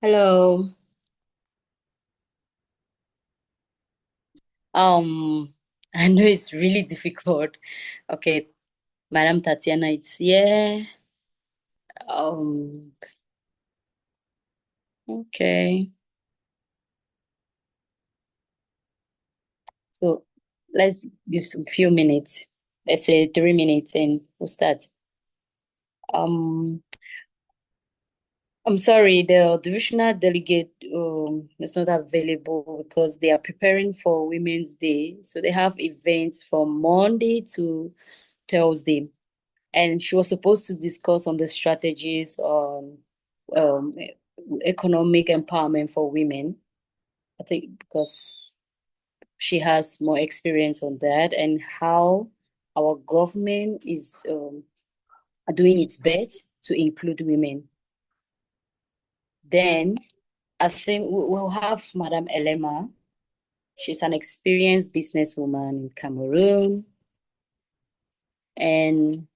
Hello. Um, I know it's really difficult. Okay, Madam Tatiana, it's here. Um, okay. So let's give some few minutes. Let's say 3 minutes and we'll start. Um, I'm sorry, the divisional delegate is not available because they are preparing for Women's Day. So they have events from Monday to Thursday. And she was supposed to discuss on the strategies on um, economic empowerment for women. I think because she has more experience on that and how our government is doing its best to include women. Then I think we'll have Madam Elema. She's an experienced businesswoman in Cameroon. And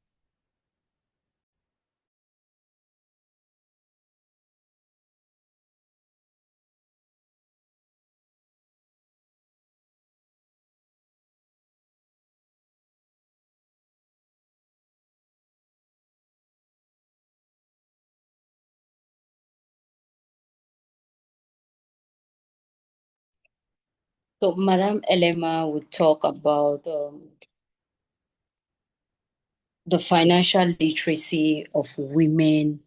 so Madam Elema will talk about the financial literacy of women.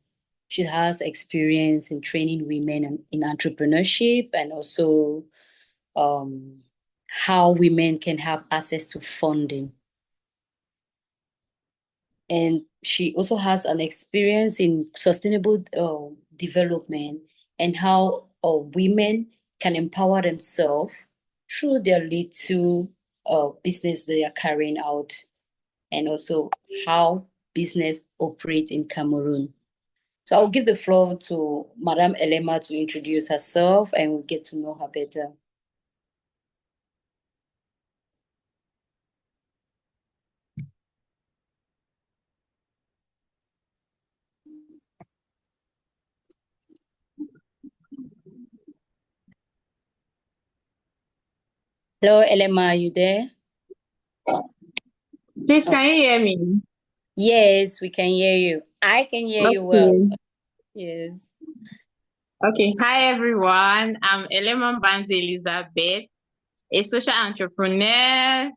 She has experience in training women in entrepreneurship and also um, how women can have access to funding. And she also has an experience in sustainable development and how women can empower themselves through their little business they are carrying out, and also how business operates in Cameroon. So I'll give the floor to Madame Elema to introduce herself and we'll get to know her better. Hello, Elema, are you there? Please, Oh, can you hear me? yes, we can hear you. I can hear you well. Okay. Yes. Okay. Hi, everyone. I'm Eleman Banzi Elizabeth, a social entrepreneur,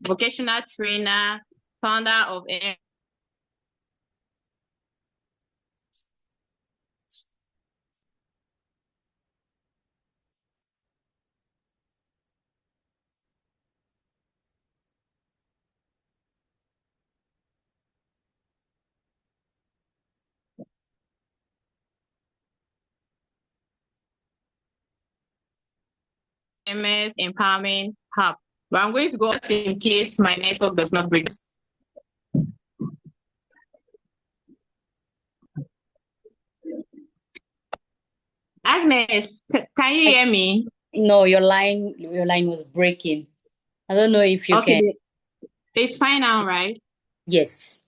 vocational trainer, founder of MS Empowerment Hub. But I'm going to go in case my network does not break. Agnes, can you I, hear me? no, your line was breaking. I don't know if you Okay, can. it's fine now, right? Yes.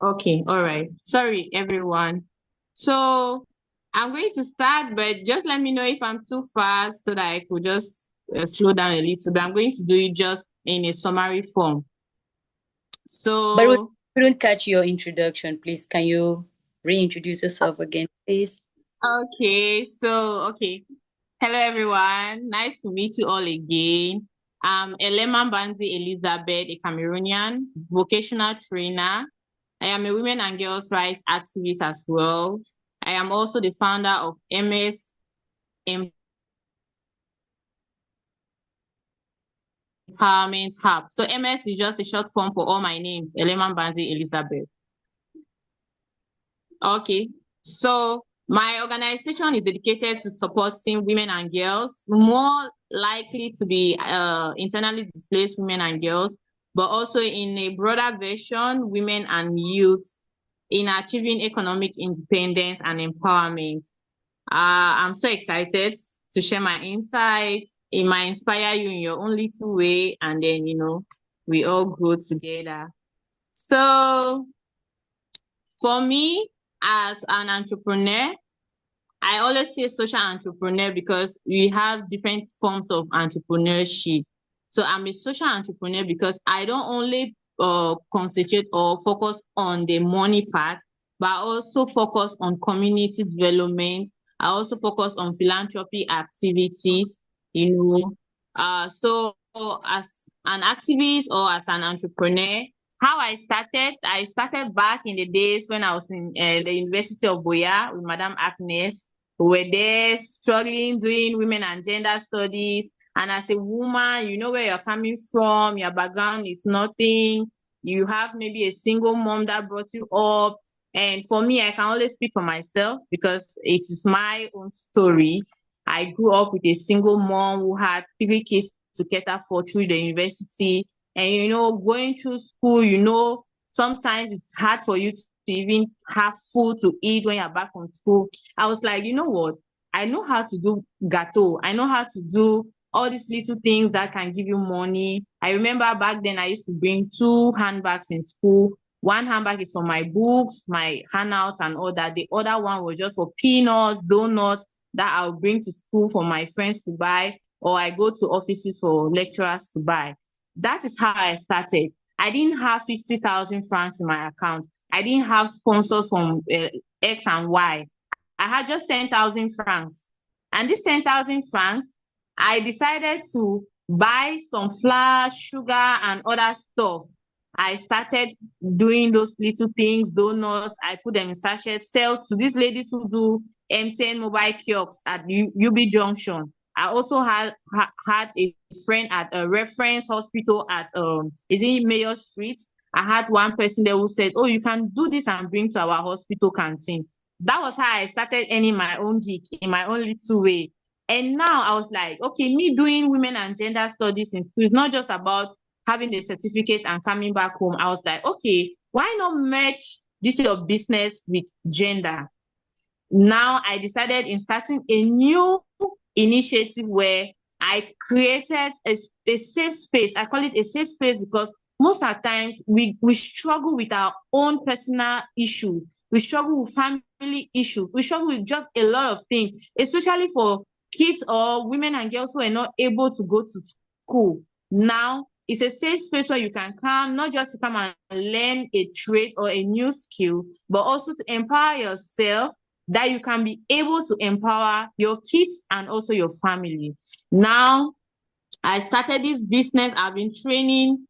Okay, all right. Sorry, everyone. So I'm going to start, but just let me know if I'm too fast so that I could just slow down a little bit. I'm going to do it just in a summary form. But we So, couldn't catch your introduction. Please, can you reintroduce yourself again, please? okay. Hello, everyone. Nice to meet you all again. I'm Elema Banzi Elizabeth, a Cameroonian vocational trainer. I am a women and girls' rights activist as well. I am also the founder of MS Empowerment Hub. So MS is just a short form for all my names, Eleman Banzi Elizabeth. Okay. So my organization is dedicated to supporting women and girls, more likely to be internally displaced women and girls, but also in a broader version, women and youth in achieving economic independence and empowerment. I'm so excited to share my insights. It might inspire you in your own little way, and then, we all grow together. So, for me, as an entrepreneur, I always say social entrepreneur because we have different forms of entrepreneurship. So I'm a social entrepreneur because I don't only concentrate or focus on the money part, but I also focus on community development. I also focus on philanthropy activities, you know. So as an activist or as an entrepreneur, how I started back in the days when I was in the University of Boya with Madame Agnes. We were there struggling, doing women and gender studies. And as a woman, you know where you're coming from, your background is nothing. You have maybe a single mom that brought you up. And for me, I can only speak for myself because it is my own story. I grew up with a single mom who had 3 kids to cater for through the university. And going through school, sometimes it's hard for you to even have food to eat when you're back from school. I was like, you know what? I know how to do gâteau. I know how to do all these little things that can give you money. I remember back then I used to bring 2 handbags in school. One handbag is for my books, my handouts, and all that. The other one was just for peanuts, donuts that I'll bring to school for my friends to buy, or I go to offices for lecturers to buy. That is how I started. I didn't have 50,000 francs in my account. I didn't have sponsors from X and Y. I had just 10,000 francs. And this 10,000 francs, I decided to buy some flour, sugar, and other stuff. I started doing those little things, donuts. I put them in sachets, sell to these ladies who do MTN mobile kiosks at UB Junction. I also had a friend at a reference hospital at is in Mayor Street. I had one person there who said, "Oh, you can do this and bring to our hospital canteen." That was how I started earning my own gig in my own little way. And now I was like, okay, me doing women and gender studies in school is not just about having the certificate and coming back home. I was like, okay, why not merge this your business with gender? Now I decided in starting a new initiative where I created a safe space. I call it a safe space because most of the times we struggle with our own personal issues. We struggle with family issues. We struggle with just a lot of things, especially for kids or women and girls who are not able to go to school. Now it's a safe space where you can come, not just to come and learn a trade or a new skill, but also to empower yourself that you can be able to empower your kids and also your family. Now, I started this business. I've been training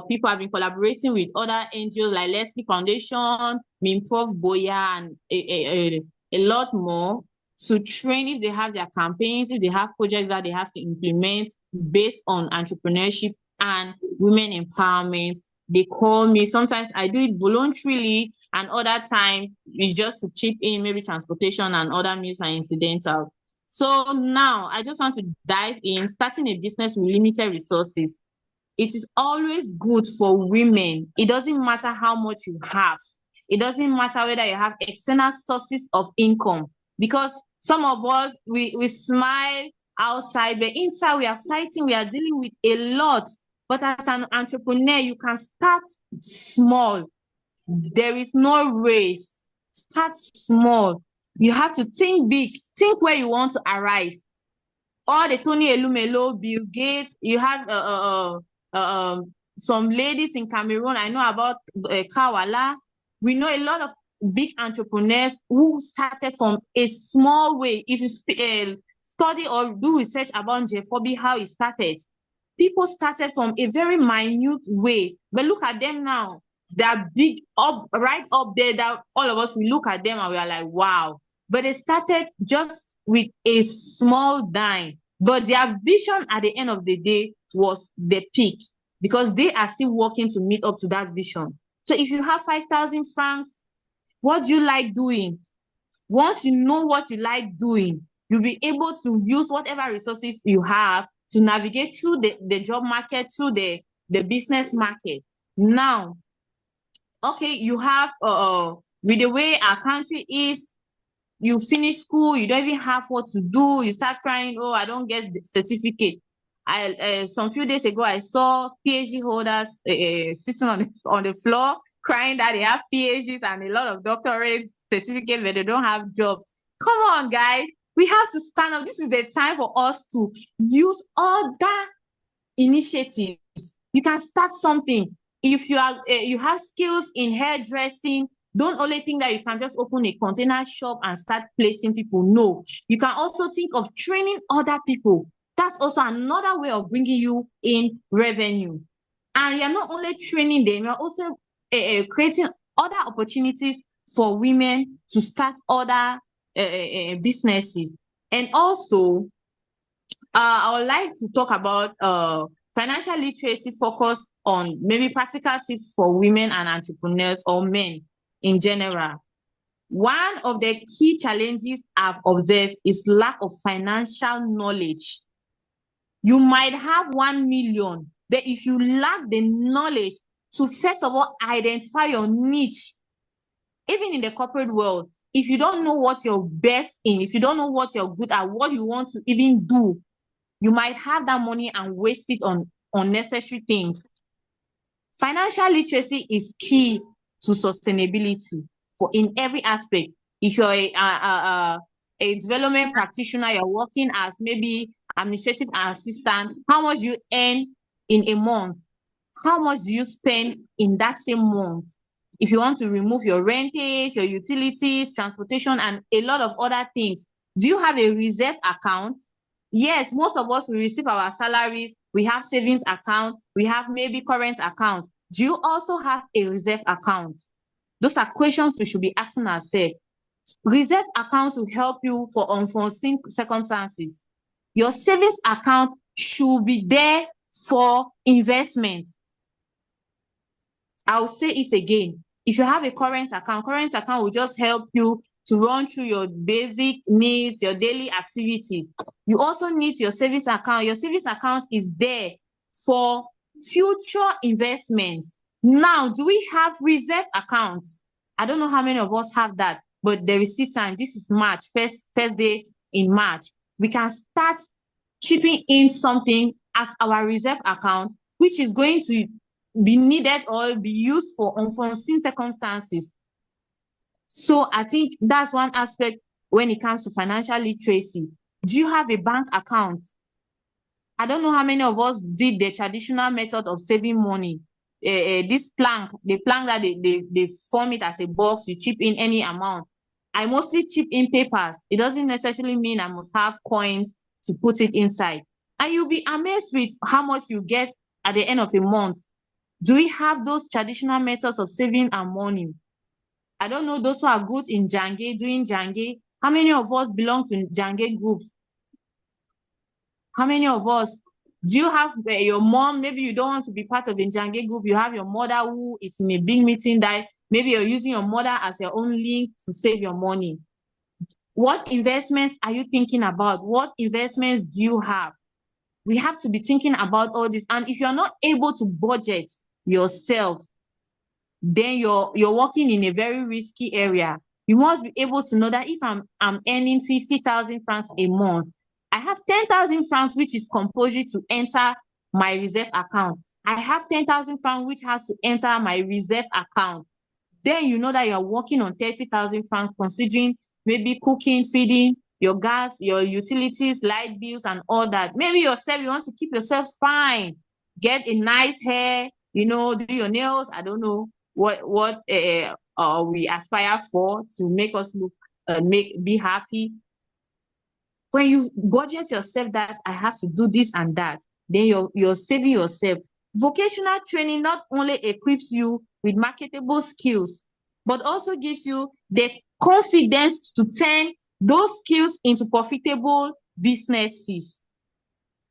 people. I've been collaborating with other NGOs like Leslie Foundation, Minprof Boya, and a lot more to train if they have their campaigns, if they have projects that they have to implement based on entrepreneurship and women empowerment. They call me. Sometimes I do it voluntarily, and other times it's just to chip in maybe transportation and other meals and incidentals. So now I just want to dive in. Starting a business with limited resources, it is always good for women. It doesn't matter how much you have. It doesn't matter whether you have external sources of income, because some of us, we smile outside, but inside we are fighting, we are dealing with a lot. But as an entrepreneur, you can start small. There is no race. Start small. You have to think big. Think where you want to arrive. All the Tony Elumelo, Bill Gates, you have some ladies in Cameroon. I know about Kawala. We know a lot of big entrepreneurs who started from a small way. If you study or do research about Jeffobi, how it started, people started from a very minute way. But look at them now. They are big, up right up there, that all of us, we look at them and we are like, wow. But they started just with a small dime. But their vision at the end of the day was the peak, because they are still working to meet up to that vision. So if you have 5,000 francs, what do you like doing? Once you know what you like doing, you'll be able to use whatever resources you have to navigate through the job market, through the business market. Now, okay, you have with the way our country is, you finish school, you don't even have what to do, you start crying, oh, I don't get the certificate. Some few days ago, I saw PhD holders sitting on the floor crying that they have PhDs and a lot of doctorate certificates, but they don't have jobs. Come on, guys. We have to stand up. This is the time for us to use other initiatives. You can start something. If you have skills in hairdressing, don't only think that you can just open a container shop and start placing people. No, you can also think of training other people. That's also another way of bringing you in revenue. And you're not only training them, you're also creating other opportunities for women to start other businesses. And also, I would like to talk about financial literacy focused on maybe practical tips for women and entrepreneurs or men in general. One of the key challenges I've observed is lack of financial knowledge. You might have 1 million, but if you lack the knowledge to first of all identify your niche, even in the corporate world, if you don't know what you're best in, if you don't know what you're good at, what you want to even do, you might have that money and waste it on unnecessary things. Financial literacy is key to sustainability for in every aspect. If you're a development practitioner, you're working as maybe administrative assistant, how much you earn in a month? How much do you spend in that same month? If you want to remove your rentage, your utilities, transportation, and a lot of other things, do you have a reserve account? Yes, most of us, we receive our salaries, we have savings account, we have maybe current account. Do you also have a reserve account? Those are questions we should be asking ourselves. Reserve account will help you for unforeseen circumstances. Your savings account should be there for investment. I'll say it again. If you have a current account will just help you to run through your basic needs, your daily activities. You also need your savings account. Your savings account is there for future investments. Now, do we have reserve accounts? I don't know how many of us have that, but there is still time. This is March, first day in March. We can start chipping in something as our reserve account, which is going to be needed or be used for unforeseen circumstances. So I think that's one aspect when it comes to financial literacy. Do you have a bank account? I don't know how many of us did the traditional method of saving money. This plank, the plank that they form it as a box, you chip in any amount. I mostly chip in papers. It doesn't necessarily mean I must have coins to put it inside. And you'll be amazed with how much you get at the end of a month. Do we have those traditional methods of saving our money? I don't know those who are good in Jange, doing Jange. How many of us belong to Jange groups? How many of us? Do you have your mom? Maybe you don't want to be part of a Jange group. You have your mother who is in a big meeting that maybe you're using your mother as your own link to save your money. What investments are you thinking about? What investments do you have? We have to be thinking about all this. And if you're not able to budget yourself, then you're working in a very risky area. You must be able to know that if I'm earning 50,000 francs a month, I have 10,000 francs which is compulsory to enter my reserve account. I have 10,000 francs which has to enter my reserve account. Then you know that you're working on 30,000 francs, considering maybe cooking, feeding, your gas, your utilities, light bills, and all that. Maybe yourself, you want to keep yourself fine, get a nice hair, do your nails. I don't know what we aspire for to make us look, be happy. When you budget yourself that I have to do this and that, then you're saving yourself. Vocational training not only equips you with marketable skills, but also gives you the confidence to turn those skills into profitable businesses.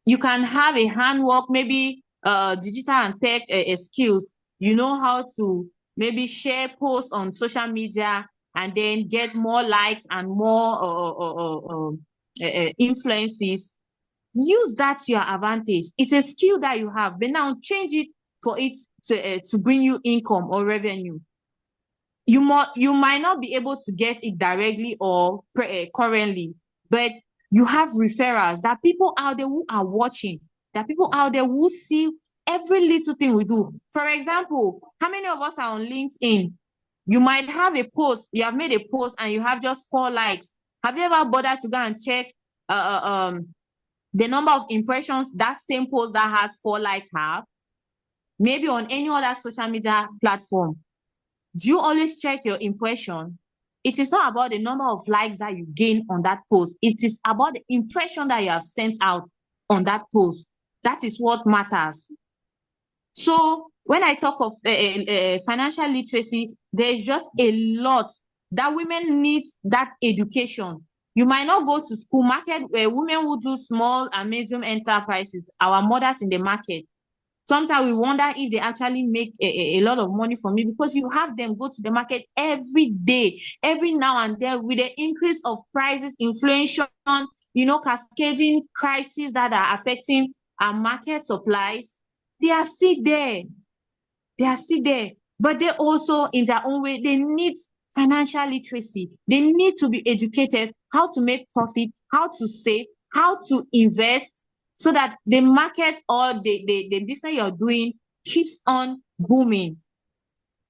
You can have a handwork, maybe digital and tech skills. You know how to maybe share posts on social media and then get more likes and more influences. Use that to your advantage. It's a skill that you have, but now change it for it to bring you income or revenue. You might not be able to get it directly or currently, but you have referrals, that people out there who are watching, that people out there who see every little thing we do. For example, how many of us are on LinkedIn? You might have a post, you have made a post and you have just 4 likes. Have you ever bothered to go and check the number of impressions that same post that has 4 likes have? Maybe on any other social media platform. Do you always check your impression? It is not about the number of likes that you gain on that post. It is about the impression that you have sent out on that post. That is what matters. So when I talk of financial literacy, there's just a lot that women need that education. You might not go to school. Women who do small and medium enterprises, our mothers in the market, sometimes we wonder if they actually make a lot of money from it, because you have them go to the market every day, every now and then, with the increase of prices, inflation, cascading crises that are affecting our market supplies. They are still there. But they also, in their own way, they need financial literacy. They need to be educated how to make profit, how to save, how to invest, so that the market or the business you're doing keeps on booming.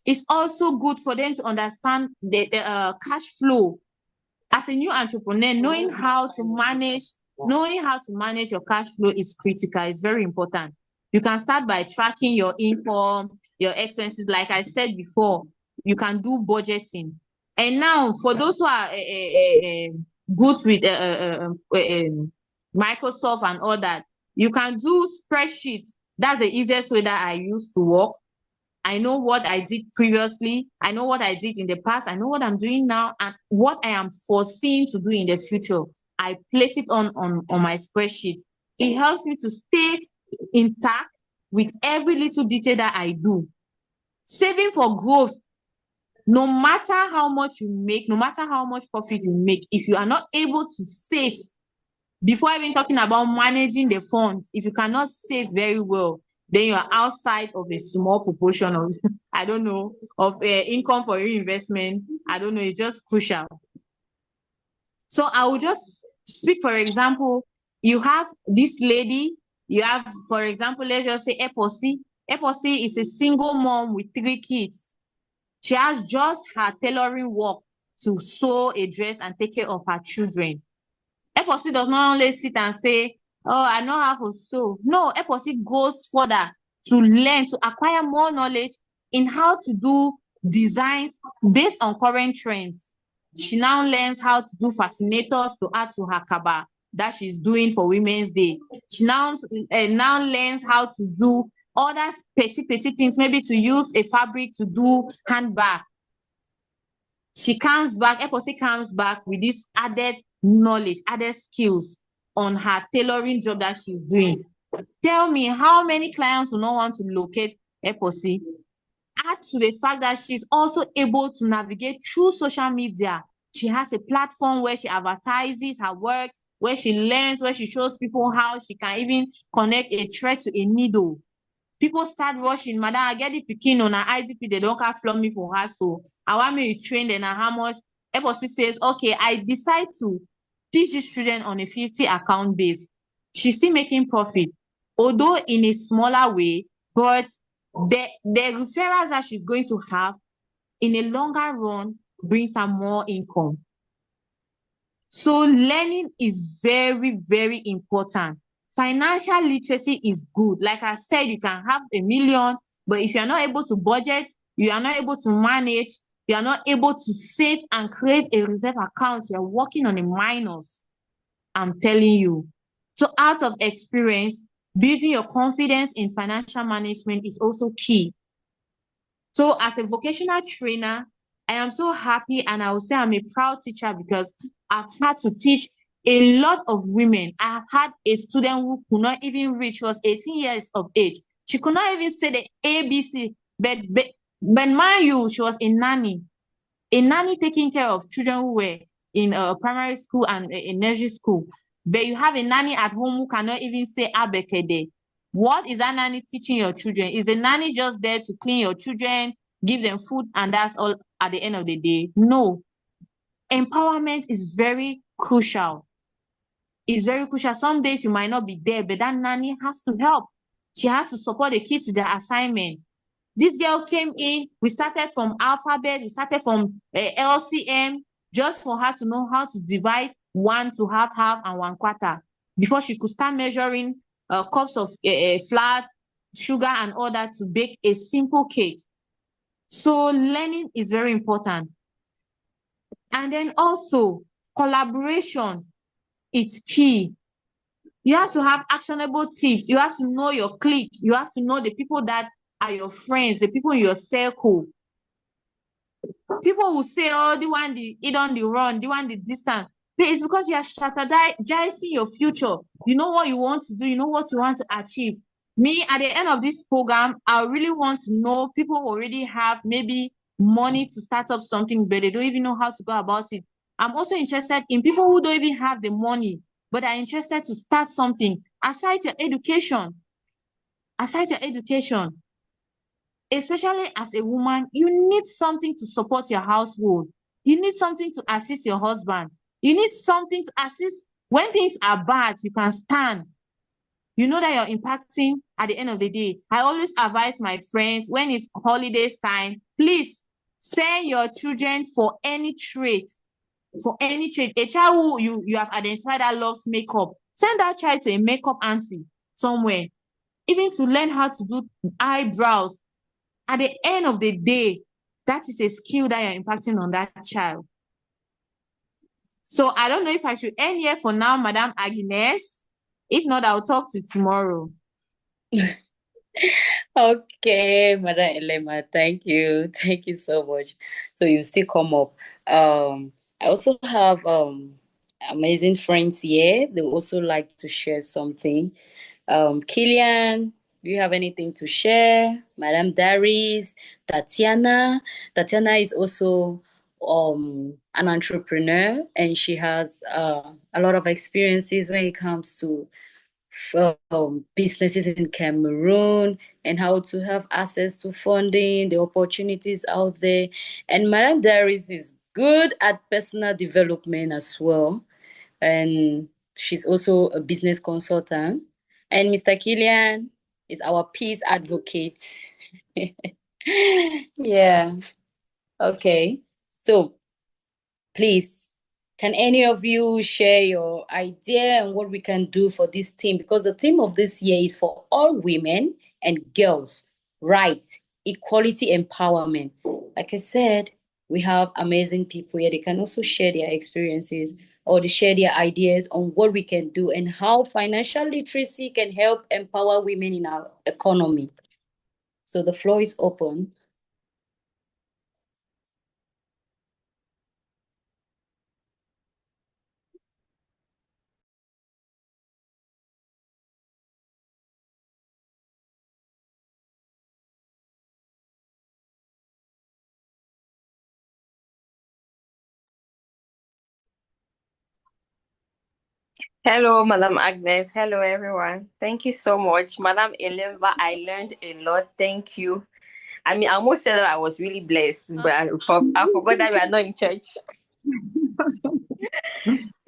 It's also good for them to understand the cash flow. As a new entrepreneur, knowing how to manage your cash flow is critical. It's very important. You can start by tracking your income, your expenses. Like I said before, you can do budgeting. And now, for those who are good with Microsoft and all that, you can do spreadsheets. That's the easiest way that I used to work. I know what I did previously. I know what I did in the past. I know what I'm doing now and what I am foreseeing to do in the future. I place it on my spreadsheet. It helps me to stay intact with every little detail that I do. Saving for growth. No matter how much you make, no matter how much profit you make, if you are not able to save, before even talking about managing the funds, if you cannot save very well, then you are outside of a small proportion of, I don't know, of income for reinvestment. I don't know, it's just crucial. So I will just speak, for example, you have this lady, you have, for example, let's just say Eposi. Eposi is a single mom with 3 kids. She has just her tailoring work to sew a dress and take care of her children. Eposi does not only sit and say, oh, I know how to sew. No, Eposi goes further to learn, to acquire more knowledge in how to do designs based on current trends. She now learns how to do fascinators to add to her kaba that she's doing for Women's Day. She now learns how to do other petty things, maybe to use a fabric to do handbag. Eposi comes back with this added knowledge, added skills on her tailoring job that she's doing. Tell me, how many clients will not want to locate Eposi? Add to the fact that she's also able to navigate through social media. She has a platform where she advertises her work, where she learns, where she shows people how she can even connect a thread to a needle. People start rushing, madam, I get the pikin on her IDP, they don't have flog me for her, so I want me to train them. And how much? Eposi says, okay, I decide to teach these children on a 50 account base. She's still making profit, although in a smaller way, but the referrals that she's going to have in a longer run brings her more income. So learning is very, very important. Financial literacy is good. Like I said, you can have 1 million, but if you're not able to budget, you are not able to manage, you are not able to save and create a reserve account, you're working on a minus. I'm telling you. So out of experience, building your confidence in financial management is also key. So as a vocational trainer, I am so happy, and I will say I'm a proud teacher because I've had to teach a lot of women. I've had a student who could not even reach, she was 18 years of age. She could not even say the ABC, but mind you, she was a nanny taking care of children who were in primary school and a nursery school. But you have a nanny at home who cannot even say abekede. What is that nanny teaching your children? Is the nanny just there to clean your children, give them food, and that's all at the end of the day? No. Empowerment is very crucial. It's very crucial. Some days you might not be there, but that nanny has to help. She has to support the kids with their assignment. This girl came in, we started from alphabet, we started from LCM, just for her to know how to divide one to half and one quarter before she could start measuring cups of flour, sugar, and all that to bake a simple cake. So learning is very important. And then also collaboration is key. You have to have actionable tips. You have to know your clique. You have to know the people that are your friends, the people in your circle. People will say, oh, the one the eat on the run, the one the distance. But it's because you are strategizing your future. You know what you want to do, you know what you want to achieve. Me, at the end of this program, I really want to know people who already have maybe money to start up something, but they don't even know how to go about it. I'm also interested in people who don't even have the money, but are interested to start something aside your education. Aside your education, especially as a woman, you need something to support your household. You need something to assist your husband. You need something to assist when things are bad, you can stand. You know that you're impacting at the end of the day. I always advise my friends when it's holidays time, please send your children for any trade. For any trade. A child who you have identified that loves makeup, send that child to a makeup auntie somewhere. Even to learn how to do eyebrows. At the end of the day, that is a skill that you're impacting on that child. So I don't know if I should end here for now, Madam Agnes. If not, I'll talk to you tomorrow. Okay, Madam Elema, thank you. Thank you so much. So you still come up. I also have amazing friends here. They also like to share something. Killian, do you have anything to share? Madam Darius, Tatiana. Tatiana is also an entrepreneur, and she has a lot of experiences when it comes to businesses in Cameroon and how to have access to funding, the opportunities out there. And Madam Darius is good at personal development as well. And she's also a business consultant. And Mr. Killian is our peace advocate. Yeah. Okay. So please, can any of you share your idea and what we can do for this team? Because the theme of this year is for all women and girls, rights, equality, empowerment. Like I said, we have amazing people here. They can also share their experiences or they share their ideas on what we can do and how financial literacy can help empower women in our economy. So the floor is open. Hello, Madam Agnes. Hello, everyone. Thank you so much. Madam Eleva, I learned a lot. Thank you. I mean, I almost said that I was really blessed, but I forgot that we are not in church.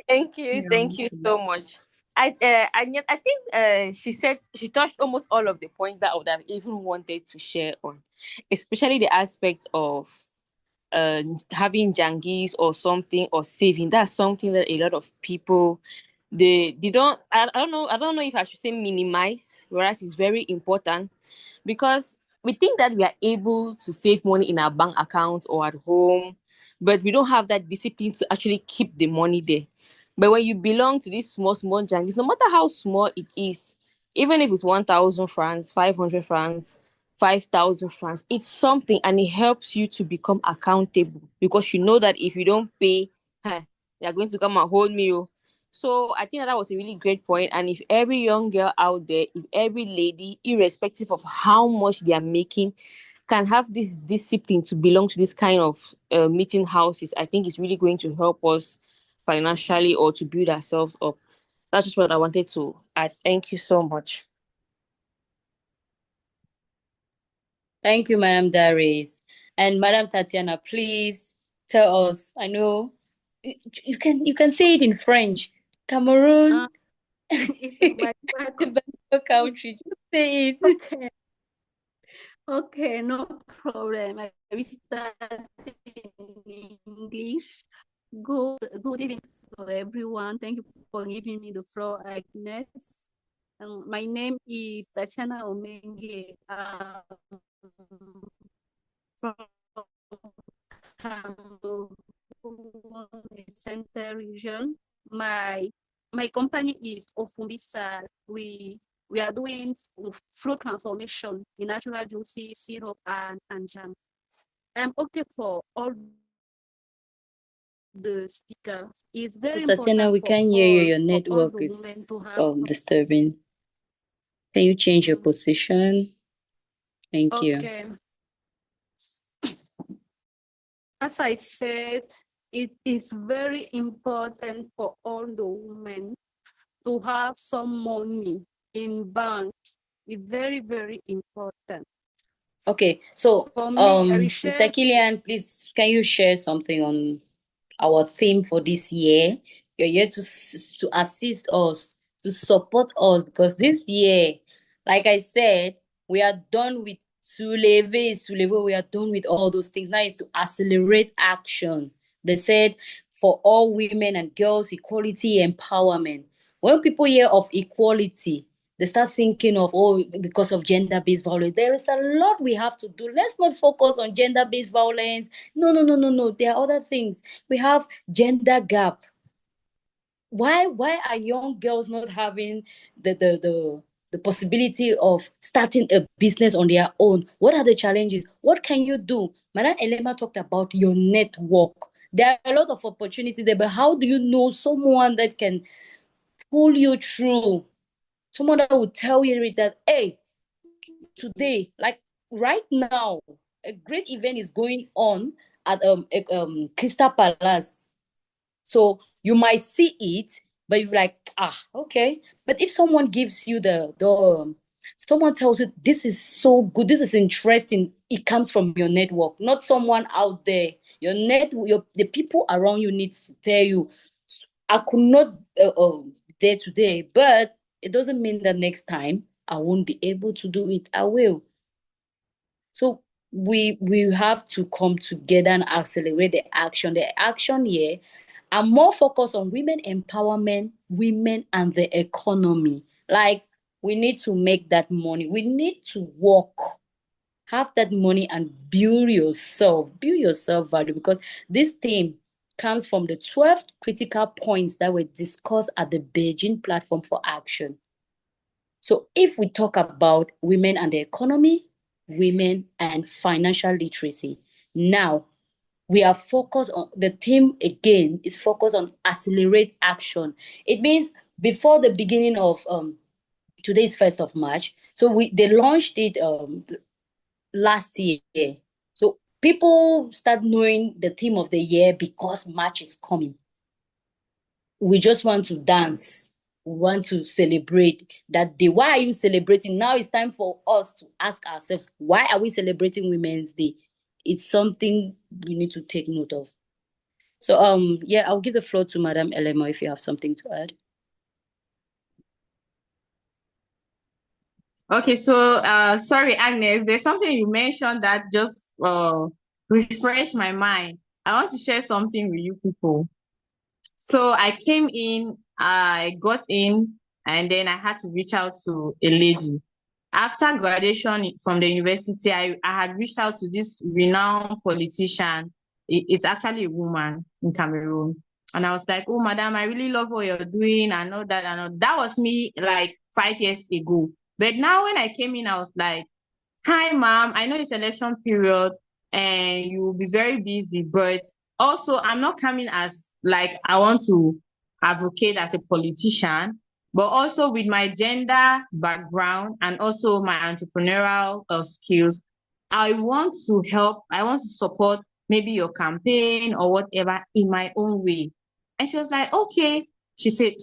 Thank you. Thank you so much. I think she said she touched almost all of the points that I would have even wanted to share on, especially the aspect of having jangis or something or saving. That's something that a lot of people they don't I don't know if I should say minimize, whereas it's very important because we think that we are able to save money in our bank account or at home, but we don't have that discipline to actually keep the money there. But when you belong to these small jangis, no matter how small it is, even if it's 1,000 francs, 500 francs, 5,000 francs, it's something and it helps you to become accountable because you know that if you don't pay, they're going to come and hold me. Oh. So I think that was a really great point. And if every young girl out there, if every lady, irrespective of how much they are making, can have this discipline to belong to this kind of meeting houses, I think it's really going to help us financially or to build ourselves up. That's just what I wanted to add. Thank you so much. Thank you, Madam Darius. And Madam Tatiana, please tell us. I know you can say it in French. Cameroon, But the country. Just say it. okay, okay, no problem. I will start in English. Good evening to everyone. Thank you for giving me the floor, Agnes. My name is Tatiana Omenge from Cameroon, Center region. My company is Ofumbisa. We are doing fruit transformation in natural juices, syrup, and jam. I'm okay for all the speakers. It's very Tatiana, important we can't hear you. Your for all network the women is to have disturbing. Can you change your position? Thank you. Okay. As I said, it is very important for all the women to have some money in bank. It's very, very important. Okay, so For me, I will share. Mr. Killian, please, can you share something on our theme for this year? You're here to assist us, to support us, because this year, like I said, we are done with Suleve. We are done with all those things. Now it's to accelerate action. They said for all women and girls, equality, empowerment. When people hear of equality, they start thinking of, oh, because of gender-based violence. There is a lot we have to do. Let's not focus on gender-based violence. No. There are other things. We have gender gap. Why are young girls not having the possibility of starting a business on their own? What are the challenges? What can you do? Madam Elema talked about your network. There are a lot of opportunities there, but how do you know someone that can pull you through? Someone that will tell you that, hey, today, like right now, a great event is going on at Crystal Palace. So you might see it, but you're like, okay. But if someone gives you someone tells you this is so good, this is interesting, it comes from your network, not someone out there. The people around you need to tell you, I could not there today, but it doesn't mean that next time I won't be able to do it. I will. So we have to come together and accelerate the action. The action here are more focused on women empowerment, women and the economy. Like, we need to make that money. We need to work, have that money and build yourself value, because this theme comes from the 12 critical points that were discussed at the Beijing Platform for Action. So if we talk about women and the economy, women and financial literacy, now we are focused on the theme again is focused on accelerate action. It means before the beginning of today's 1st of March. So they launched it last year. So people start knowing the theme of the year because March is coming. We just want to dance. We want to celebrate that day. Why are you celebrating? Now it's time for us to ask ourselves, why are we celebrating Women's Day? It's something we need to take note of. So yeah, I'll give the floor to Madam Elemo if you have something to add. Okay, so sorry, Agnes, there's something you mentioned that just refreshed my mind. I want to share something with you people. So I came in, I got in, and then I had to reach out to a lady. After graduation from the university, I had reached out to this renowned politician. It's actually a woman in Cameroon. And I was like, oh, madam, I really love what you're doing. I know that. I know. That was me like 5 years ago. But now when I came in, I was like, hi, ma'am, I know it's election period and you will be very busy, but also I'm not coming as like I want to advocate as a politician, but also with my gender background and also my entrepreneurial skills, I want to help, I want to support maybe your campaign or whatever in my own way. And she was like, okay. She said,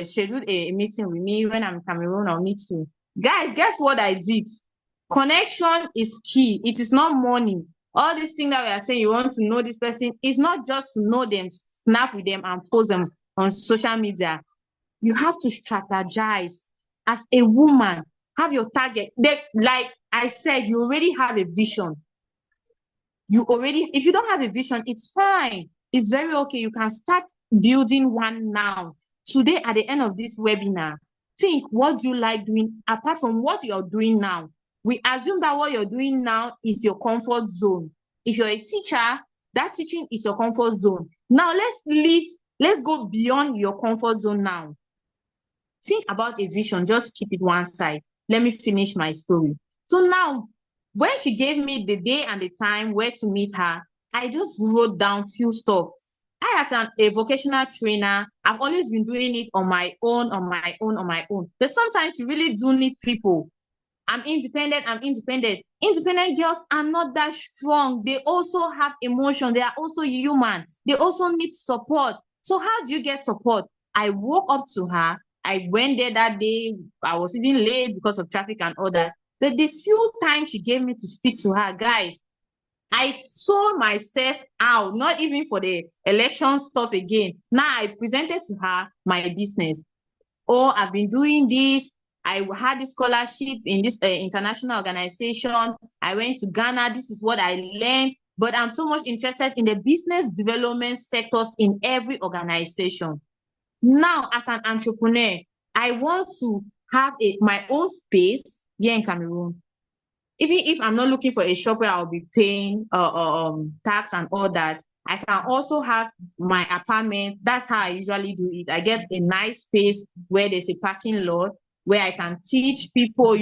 scheduled a meeting with me when I'm in Cameroon. I'll meet you. Guys, guess what I did? Connection is key. It is not money. All these things that we are saying, you want to know this person, is not just to know them, snap with them and post them on social media. You have to strategize. As a woman, have your target. Like I said, you already have a vision. If you don't have a vision, it's fine. it's very okay. You can start building one now. Today, at the end of this webinar, think, what do you like doing apart from what you're doing now? We assume that what you're doing now is your comfort zone. If you're a teacher, that teaching is your comfort zone. Now let's go beyond your comfort zone now. Think about a vision, just keep it one side. Let me finish my story. So now, when she gave me the day and the time where to meet her, I just wrote down few stuff. I, as a vocational trainer, I've always been doing it on my own. But sometimes you really do need people. I'm independent. Independent girls are not that strong. They also have emotion. They are also human. They also need support. So how do you get support? I woke up to her. I went there that day. I was even late because of traffic and all that. But the few times she gave me to speak to her, guys, I sold myself out, not even for the election stuff again. Now I presented to her my business. Oh, I've been doing this. I had this scholarship in this international organization. I went to Ghana. This is what I learned. But I'm so much interested in the business development sectors in every organization. Now, as an entrepreneur, I want to have my own space here in Cameroon. Even if I'm not looking for a shop where I'll be paying tax and all that, I can also have my apartment. That's how I usually do it. I get a nice space where there's a parking lot where I can teach people,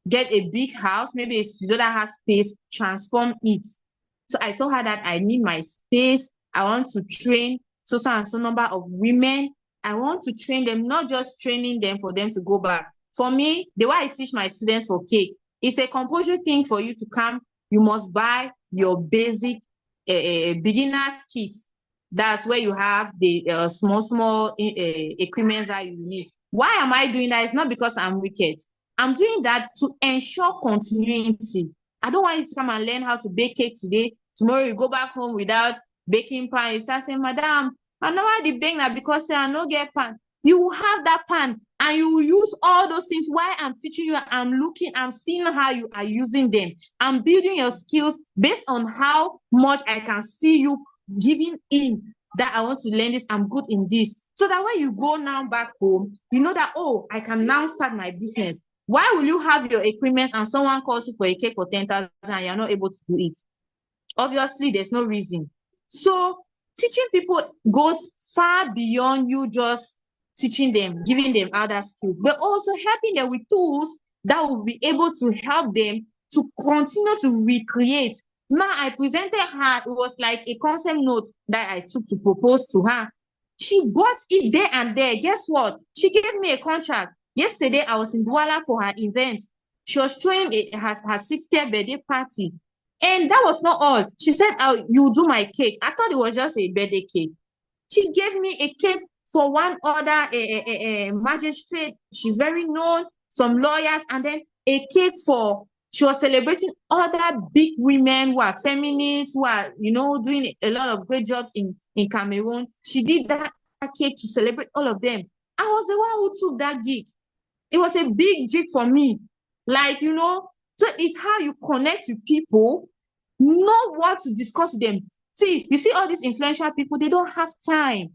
get a big house, maybe a studio that has space, transform it. So I told her that I need my space. I want to train so and so number of women. I want to train them, not just training them for them to go back. For me, the way I teach my students for cake, it's a compulsory thing for you to come. You must buy your basic beginner's kit. That's where you have the small equipment that you need. Why am I doing that? It's not because I'm wicked. I'm doing that to ensure continuity. I don't want you to come and learn how to bake cake today. Tomorrow you go back home without baking pan. You start saying, Madam, I know how to bake now because I no get pan. You will have that pan and you will use all those things. While I'm teaching you, I'm seeing how you are using them. I'm building your skills based on how much I can see you giving in that I want to learn this. I'm good in this. So that when you go now back home, you know that, oh, I can now start my business. Why will you have your equipment and someone calls you for a cake for 10,000 and you're not able to do it? Obviously, there's no reason. So teaching people goes far beyond you just teaching them, giving them other skills, but also helping them with tools that will be able to help them to continue to recreate. Now, I presented her, it was like a concept note that I took to propose to her. She bought it there and there. Guess what? She gave me a contract. Yesterday, I was in Douala for her event. She was throwing her 60th birthday party. And that was not all. She said, oh, you do my cake. I thought it was just a birthday cake. She gave me a cake for one other magistrate. She's very known, some lawyers, and then a cake for, she was celebrating other big women who are feminists, who are, doing a lot of great jobs in Cameroon. She did that cake to celebrate all of them. I was the one who took that gig. It was a big gig for me. So it's how you connect with people, know what to discuss with them. See, you see all these influential people, they don't have time.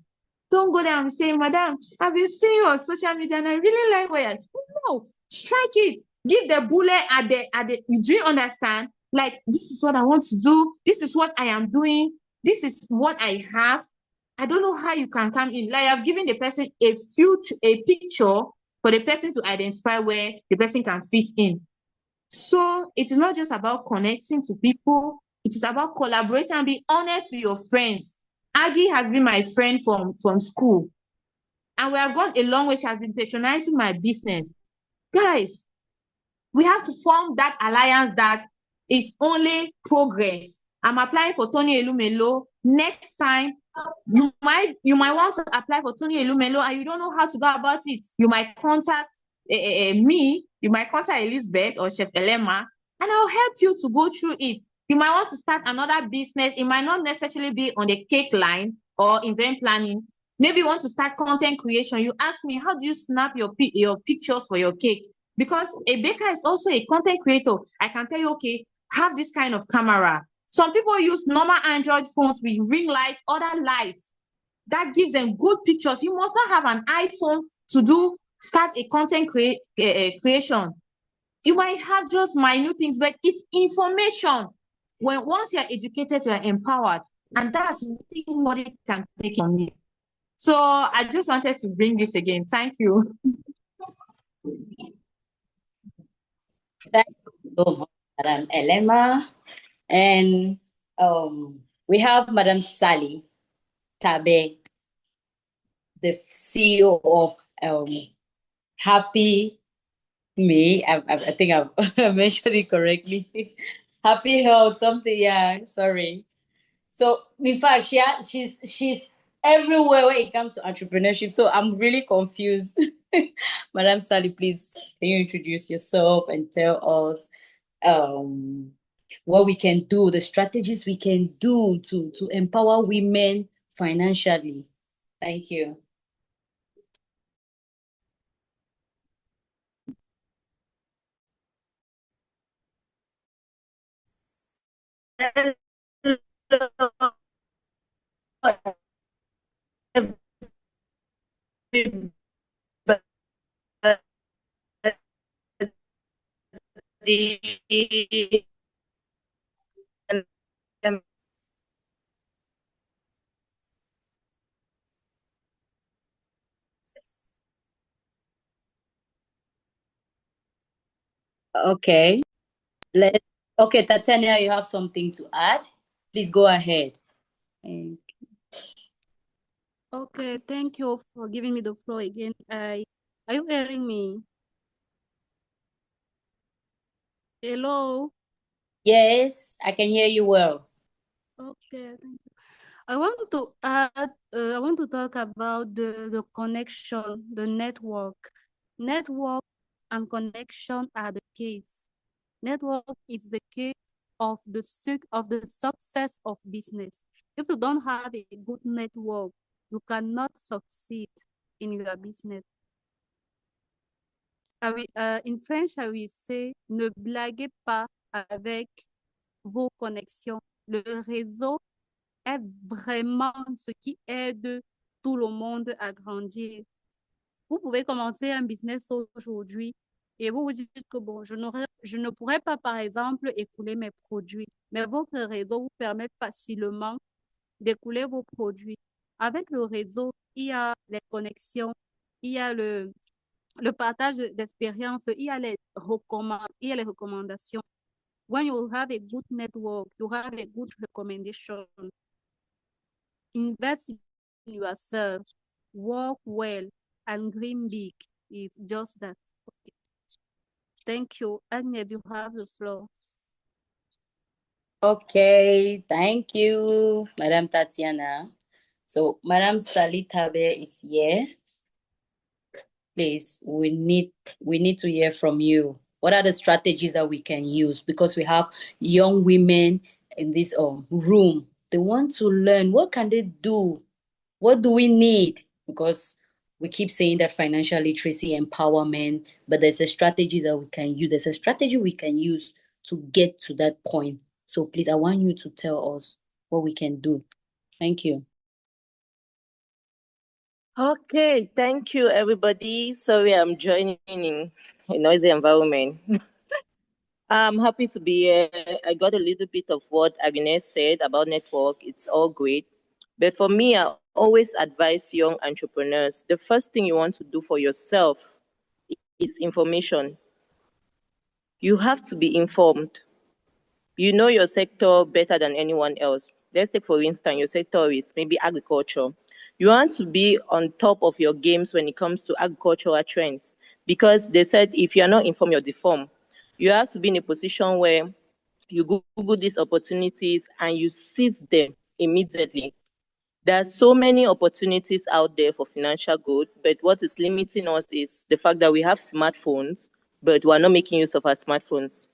Don't go there and say, Madam, I've been seeing you on social media and I really like what you're doing. No, strike it. Give the bullet at the, do you understand? Like, this is what I want to do. This is what I am doing. This is what I have. I don't know how you can come in. Like, I've given the person a picture for the person to identify where the person can fit in. So it is not just about connecting to people. It is about collaborating and be honest with your friends. Aggie has been my friend from school. And we have gone a long way. She has been patronizing my business. Guys, we have to form that alliance that it's only progress. I'm applying for Tony Elumelo. Next time, you might want to apply for Tony Elumelo and you don't know how to go about it. You might contact me. You might contact Elizabeth or Chef Elema, and I'll help you to go through it. You might want to start another business. It might not necessarily be on the cake line or event planning. Maybe you want to start content creation. You ask me, how do you snap your pictures for your cake? Because a baker is also a content creator. I can tell you, okay, have this kind of camera. Some people use normal Android phones with ring lights, other lights. That gives them good pictures. You must not have an iPhone to start a content creation. You might have just minute things, but it's information. Once you're educated, you're empowered. And that's what it can take from you. So I just wanted to bring this again. Thank you. Thank you so much, Madam Elema. And we have Madam Sally Tabe, the CEO of Happy Me. I think I've mentioned it correctly. Happy Health, something. Yeah, sorry. So in fact, she's everywhere when it comes to entrepreneurship. So I'm really confused. Madam Sally, please can you introduce yourself and tell us what we can do, the strategies we can do to empower women financially. Thank you. Okay. Let Okay, Tatiana, you have something to add? Please go ahead. Okay, thank you for giving me the floor again. Are you hearing me? Hello? Yes, I can hear you well. Okay, thank you. I want to add, I want to talk about the connection, the network. Network and connection are the keys. Network is the key of the success of business. If you don't have a good network, you cannot succeed in your business. In French, I will say, ne blaguez pas avec vos connexions. Le réseau est vraiment ce qui aide tout le monde à grandir. Vous pouvez commencer un business aujourd'hui et vous vous dites que bon, je ne pourrais pas, par exemple, écouler mes produits, mais votre réseau vous permet facilement d'écouler vos produits. Avec le réseau, il y a les connexions, il y a le partage d'expérience, il y a les recommandations. When you have a good network, you have a good recommendation. Invest in yourself, work well, and dream big. It's just that. Okay. Thank you. Agnes, you have the floor. Okay, thank you, Madam Tatiana. So Madam Sally Tabe is here. Please, we need to hear from you. What are the strategies that we can use? Because we have young women in this room. They want to learn. What can they do? What do we need? Because we keep saying that financial literacy, empowerment, but there's a strategy that we can use. There's a strategy we can use to get to that point. So please, I want you to tell us what we can do. Thank you. Okay, thank you, everybody. Sorry, I'm joining in a noisy environment. I'm happy to be here. I got a little bit of what Agnes said about network. It's all great. But for me, I always advise young entrepreneurs, the first thing you want to do for yourself is information. You have to be informed. You know your sector better than anyone else. Let's take, for instance, your sector is maybe agriculture. You want to be on top of your games when it comes to agricultural trends, because they said if you're not informed, you're deformed. You have to be in a position where you Google these opportunities and you seize them immediately. There are so many opportunities out there for financial good, but what is limiting us is the fact that we have smartphones, but we're not making use of our smartphones.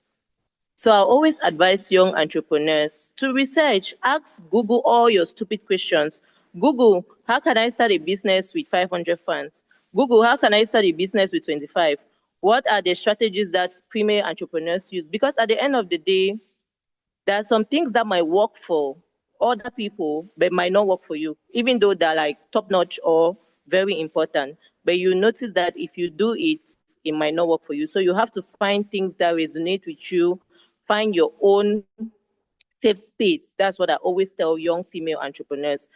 So I always advise young entrepreneurs to research, ask Google all your stupid questions. Google, how can I start a business with 500 funds? Google, how can I start a business with 25? What are the strategies that female entrepreneurs use? Because at the end of the day, There are some things that might work for other people, but might not work for you, even though they're like top notch or very important. But you notice that if you do it, it might not work for you. So you have to find things that resonate with you, find your own safe space. That's what I always tell young female entrepreneurs.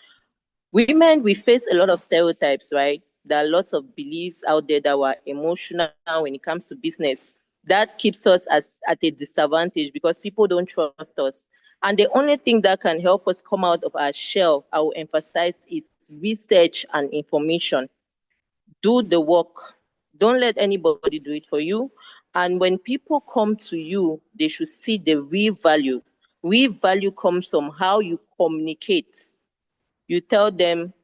Women, we face a lot of stereotypes, right? There are lots of beliefs out there that were emotional when it comes to business. That keeps us at a disadvantage because people don't trust us. And the only thing that can help us come out of our shell, I will emphasize, is research and information. Do the work. Don't let anybody do it for you. And when people come to you, they should see the real value. Real value comes from how you communicate. You tell them,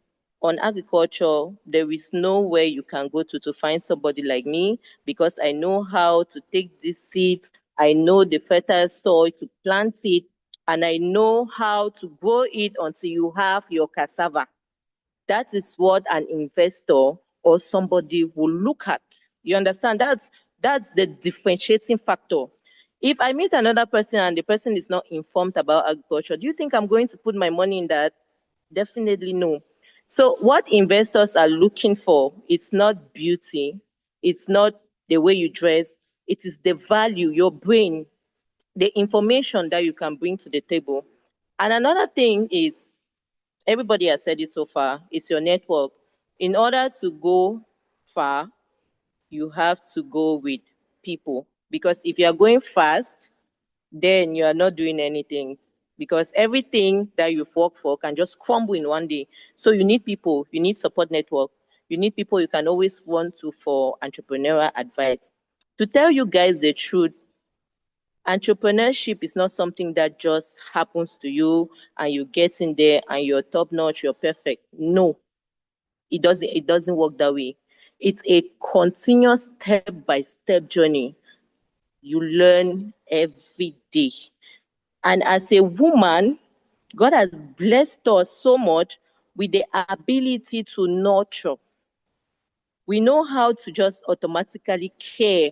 on agriculture, there is nowhere you can go to find somebody like me because I know how to take this seed, I know the fertile soil to plant it, and I know how to grow it until you have your cassava. That is what an investor or somebody will look at. You understand? That's the differentiating factor. If I meet another person and the person is not informed about agriculture, do you think I'm going to put my money in that? Definitely no. So what investors are looking for, it's not beauty, it's not the way you dress, it is the value, your brain, the information that you can bring to the table. And another thing is, everybody has said it so far, it's your network. In order to go far, you have to go with people. Because if you are going fast, then you are not doing anything, because everything that you've worked for can just crumble in one day. So you need people, you need support network, you need people you can always run to for entrepreneurial advice. To tell you guys the truth, entrepreneurship is not something that just happens to you and you get in there and you're top notch, you're perfect. No, it doesn't work that way. It's a continuous step-by-step journey. You learn every day. And as a woman, God has blessed us so much with the ability to nurture. We know how to just automatically care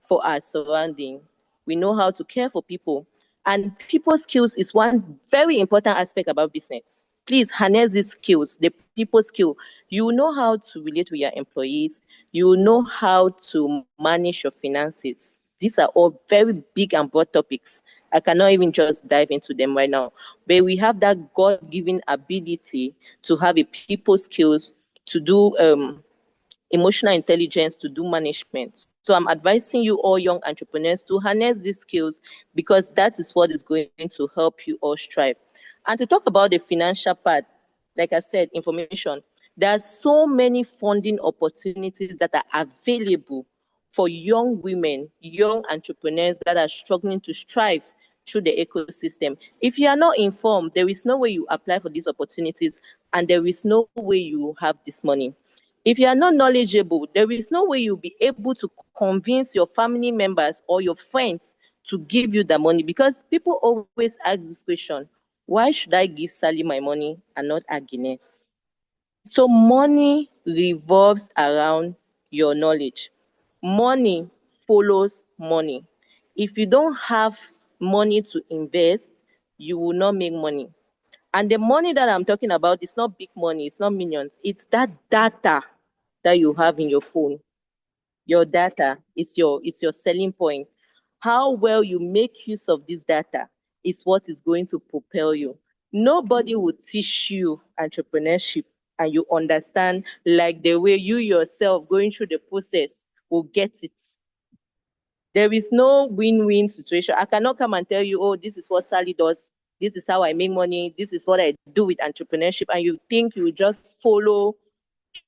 for our surrounding. We know how to care for people. And people skills is one very important aspect about business. Please harness these skills, the people skill. You know how to relate with your employees. You know how to manage your finances. These are all very big and broad topics. I cannot even just dive into them right now. But we have that God-given ability to have a people skills, to do emotional intelligence, to do management. So I'm advising you all young entrepreneurs to harness these skills, because that is what is going to help you all strive. And to talk about the financial part, like I said, information. There are so many funding opportunities that are available for young women, young entrepreneurs that are struggling to strive through the ecosystem. If you are not informed, there is no way you apply for these opportunities, and there is no way you have this money. If you are not knowledgeable, there is no way you'll be able to convince your family members or your friends to give you the money, because people always ask this question: why should I give Sally my money and not Agnes? So money revolves around your knowledge. Money follows money. If you don't have money to invest, you will not make money. And the money that I'm talking about is not big money, it's not millions. It's that data that you have in your phone. Your data is your selling point. How well you make use of this data is what is going to propel you. Nobody will teach you entrepreneurship and you understand like the way you yourself going through the process will get it. There is no win-win situation. I cannot come and tell you, oh, this is what Sally does. This is how I make money. This is what I do with entrepreneurship. And you think you just follow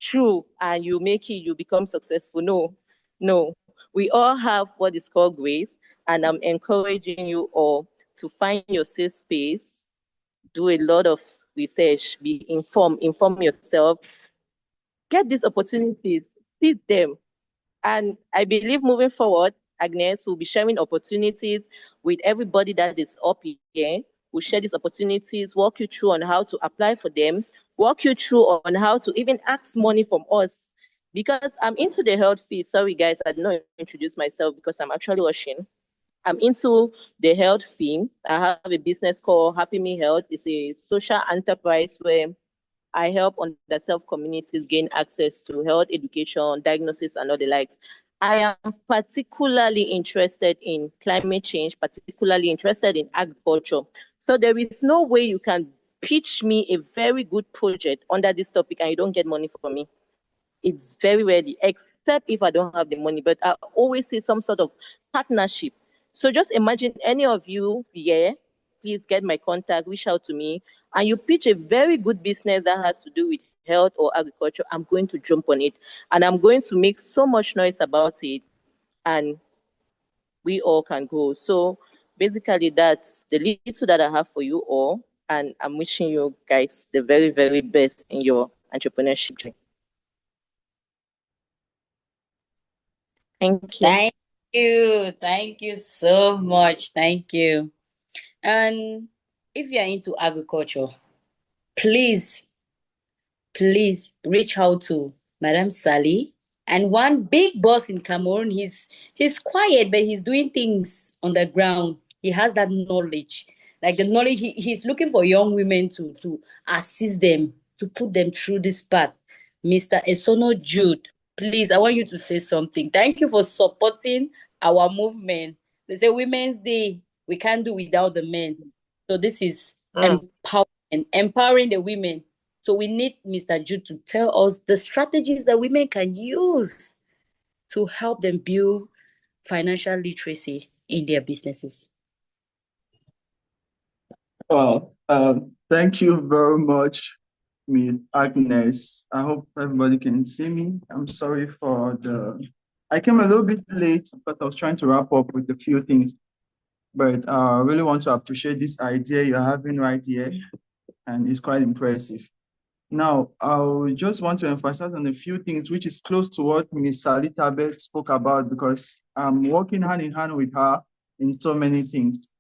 through and you make it, you become successful. No, no. We all have what is called grace. And I'm encouraging you all to find your safe space, do a lot of research, be informed, inform yourself, get these opportunities, seize them. And I believe moving forward, Agnes will be sharing opportunities with everybody that is up here. We'll share these opportunities, walk you through on how to apply for them, walk you through on how to even ask money from us. Because I'm into the health field. Sorry, guys, I did not introduce myself because I'm actually washing. I'm into the health theme. I have a business called Happy Me Health. It's a social enterprise where I help underserved communities gain access to health education, diagnosis, and all the likes. I am particularly interested in climate change, particularly interested in agriculture. So there is no way you can pitch me a very good project under this topic and you don't get money from me. It's very rarely, except if I don't have the money, but I always see some sort of partnership. So just imagine any of you here, please get my contact, reach out to me, and you pitch a very good business that has to do with health or agriculture. I'm going to jump on it and I'm going to make so much noise about it, and we all can grow. So basically, that's the little that I have for you all. And I'm wishing you guys the very, very best in your entrepreneurship journey. Thank you. Thank you. Thank you so much. Thank you. And if you are into agriculture, please reach out to Madam Sally and one big boss in Cameroon. He's quiet, but he's doing things on the ground. He has that knowledge. Like the knowledge, he's looking for young women to assist them, to put them through this path. Mr. Esono Jude, please, I want you to say something. Thank you for supporting our movement. They say Women's Day, we can't do without the men. So this is empowering the women. So we need Mr. Jude to tell us the strategies that women can use to help them build financial literacy in their businesses. Thank you very much, Ms. Agnes. I hope everybody can see me. I'm sorry for I came a little bit late, but I was trying to wrap up with a few things. But I really want to appreciate this idea you're having right here, and it's quite impressive. Now, I just want to emphasize on a few things which is close to what Ms. Salita Bell spoke about, because I'm working hand in hand with her in so many things.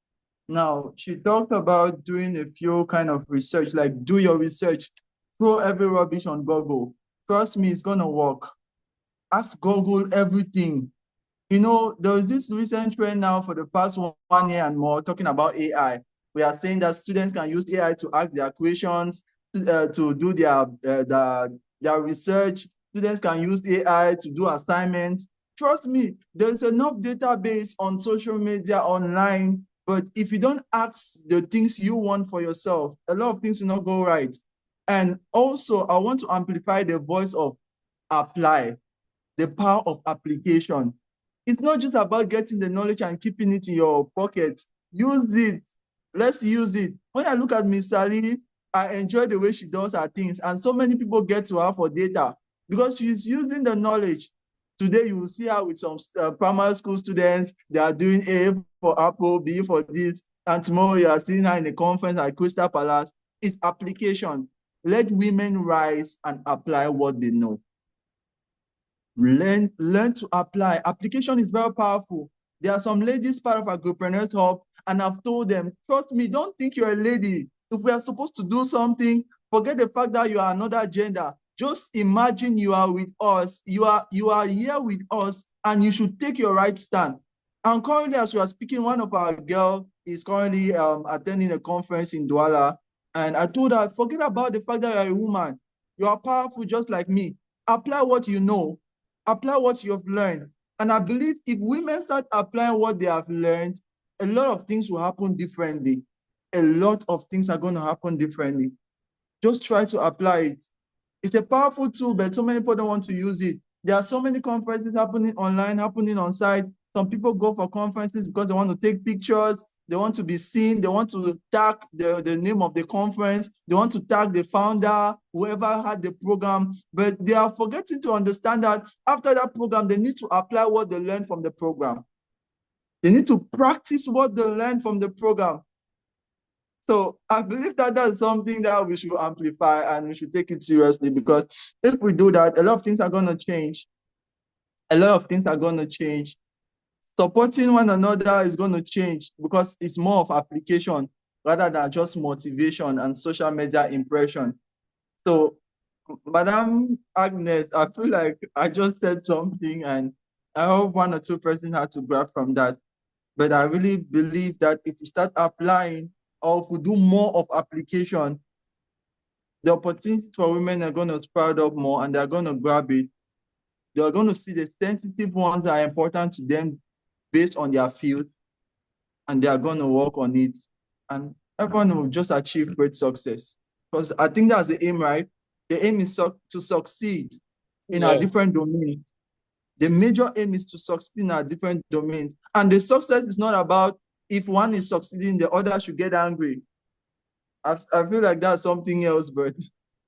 Now, she talked about doing a few kind of research, like do your research, throw every rubbish on Google. Trust me, it's gonna work. Ask Google everything. You know, there is this recent trend now for the past 1 year and more talking about AI. We are saying that students can use AI to ask their questions, to do their research. Students can use AI to do assignments. Trust me, there's enough database on social media, online, but if you don't ask the things you want for yourself, a lot of things will not go right. And also, I want to amplify the voice of apply, the power of application. It's not just about getting the knowledge and keeping it in your pocket. Use it. Let's use it. When I look at Miss Sally, I enjoy the way she does her things. And so many people get to her for data because she's using the knowledge. Today, you will see her with some primary school students. They are doing A for Apple, B for this. And tomorrow, you are seeing her in a conference at Crystal Palace. It's application. Let women rise and apply what they know. Learn to apply. Application is very powerful. There are some ladies part of Agripreneurs Hub, and I've told them, trust me, don't think you're a lady. If we are supposed to do something, forget the fact that you are another gender. Just imagine you are with us. You are here with us, and you should take your right stand. And currently, as we are speaking, one of our girls is currently attending a conference in Douala. And I told her, forget about the fact that you're a woman. You are powerful just like me. Apply what you know. Apply what you have learned. And I believe if women start applying what they have learned, a lot of things will happen differently. A lot of things are going to happen differently. Just try to apply it. It's a powerful tool, but so many people don't want to use it. There are so many conferences happening online, happening on site. Some people go for conferences because they want to take pictures. They want to be seen. They want to tag the name of the conference. They want to tag the founder, whoever had the program. But they are forgetting to understand that after that program, they need to apply what they learned from the program. They need to practice what they learned from the program. So I believe that that's something that we should amplify and we should take it seriously, because if we do that, a lot of things are going to change. A lot of things are going to change. Supporting one another is going to change because it's more of application rather than just motivation and social media impression. So, Madam Agnes, I feel like I just said something and I hope one or two persons had to grab from that. But I really believe that if we start applying, or if we do more of application, the opportunities for women are going to sprout up more, and they're going to grab it. They're going to see the sensitive ones that are important to them based on their field, and they are going to work on it. And everyone will just achieve great success. Because I think that's the aim, right? The aim is to succeed in our Yes. different domains. The major aim is to succeed in our different domains. And the success is not about if one is succeeding, the other should get angry. I feel like that's something else, but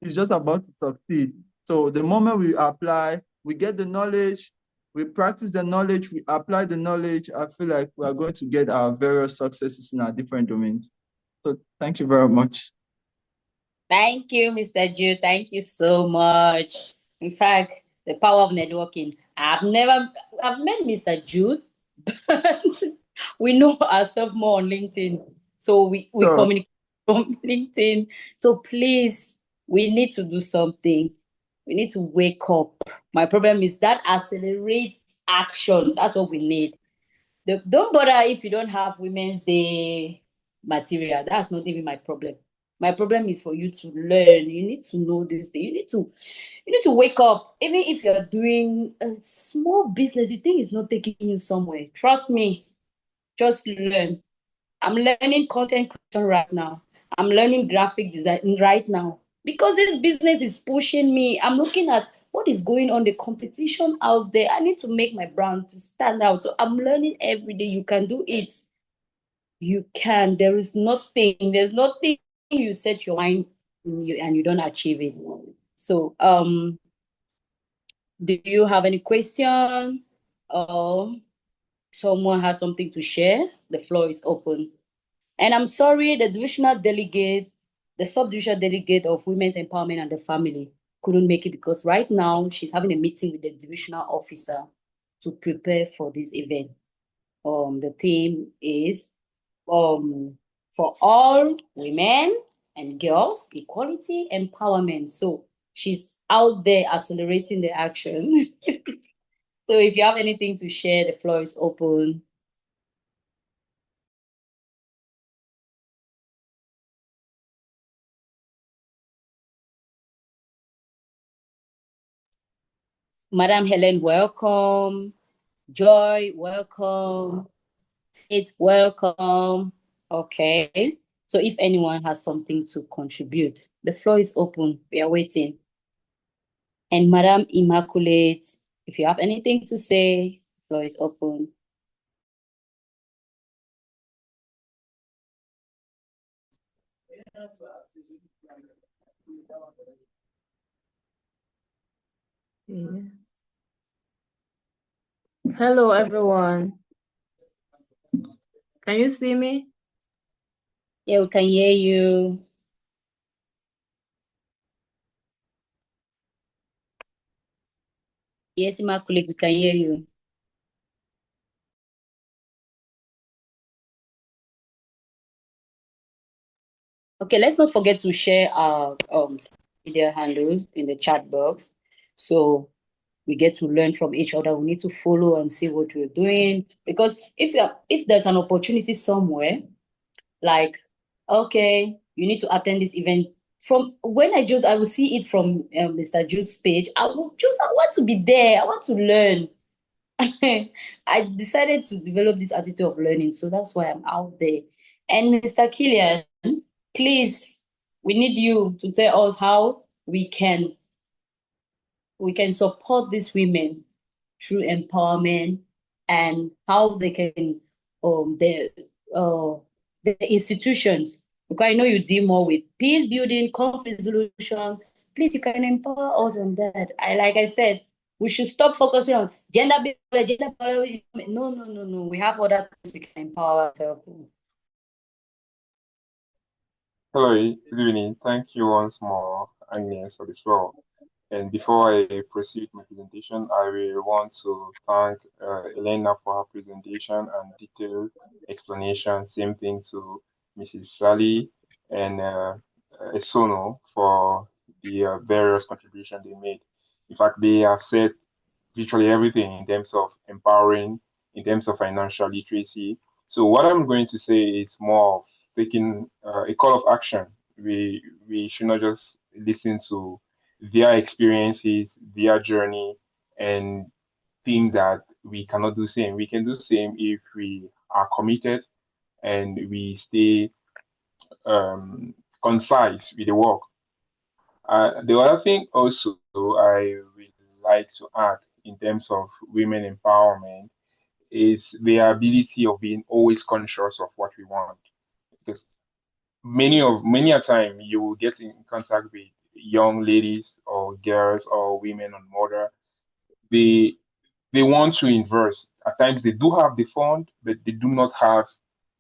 it's just about to succeed. So the moment we apply, we get the knowledge, we practice the knowledge, we apply the knowledge, I feel like we are going to get our various successes in our different domains. So thank you very much. Thank you, Mr. Jude. Thank you so much. In fact, the power of networking. I've met Mr. Jude, but we know ourselves more on LinkedIn. So we So communicate from LinkedIn. So please, we need to do something. We need to wake up. My problem is that accelerate action. That's what we need. Don't bother if you don't have Women's Day material. That's not even my problem. My problem is for you to learn. You need to know this thing. You need to wake up. Even if you're doing a small business, you think it's not taking you somewhere. Trust me, just learn. I'm learning content creation right now. I'm learning graphic design right now because this business is pushing me. I'm looking at what is going on, the competition out there. I need to make my brand to stand out. So I'm learning every day. You can do it. You can. There's nothing you set your mind and you don't achieve it. So do you have any question or someone has something to share? The floor is open. And I'm sorry, the subdivisional delegate of Women's Empowerment and the Family couldn't make it because right now she's having a meeting with the divisional officer to prepare for this event. The theme is for all women and girls, equality, empowerment. So she's out there accelerating the action. So if you have anything to share, the floor is open. Madam Helen, welcome. Joy, welcome. Faith, welcome. Okay. So if anyone has something to contribute, the floor is open. We are waiting. And Madam Immaculate, if you have anything to say, the floor is open. Yeah. Hello, everyone. Can you see me? Yeah, we can hear you. Yes, Immaculate, we can hear you. Okay, let's not forget to share our social media handles in the chat box. So we get to learn from each other. We need to follow and see what we're doing. Because if there's an opportunity somewhere, like, okay, you need to attend this event. From when I will see it from Mr. Juice's page. I want to be there. I want to learn. I decided to develop this attitude of learning. So that's why I'm out there. And Mr. Killian, please, we need you to tell us how we can support these women through empowerment and how they can uh the institutions, because I know you deal more with peace building, conflict resolution. Please, you can empower us on that. Like I said, we should stop focusing on gender equality. No, no, no, no. We have other things we can empower ourselves. Hello, good evening. Thank you once more, Agnes, for this role. And before I proceed with my presentation, I will want to thank Elena for her presentation and detailed explanation. Same thing to Mrs. Sally and Esono for the various contributions they made. In fact, they have said virtually everything in terms of empowering, in terms of financial literacy, So what I'm going to say is more of taking a call of action. We should not just listen to their experiences, their journey, and think that we cannot do same. We can do same if we are committed and we stay concise with the work. The other thing also I would like to add in terms of women empowerment is the ability of being always conscious of what we want. Because many a time you will get in contact with young ladies or girls or women on mother. They they want to invest. At times they do have the fund, but they do not have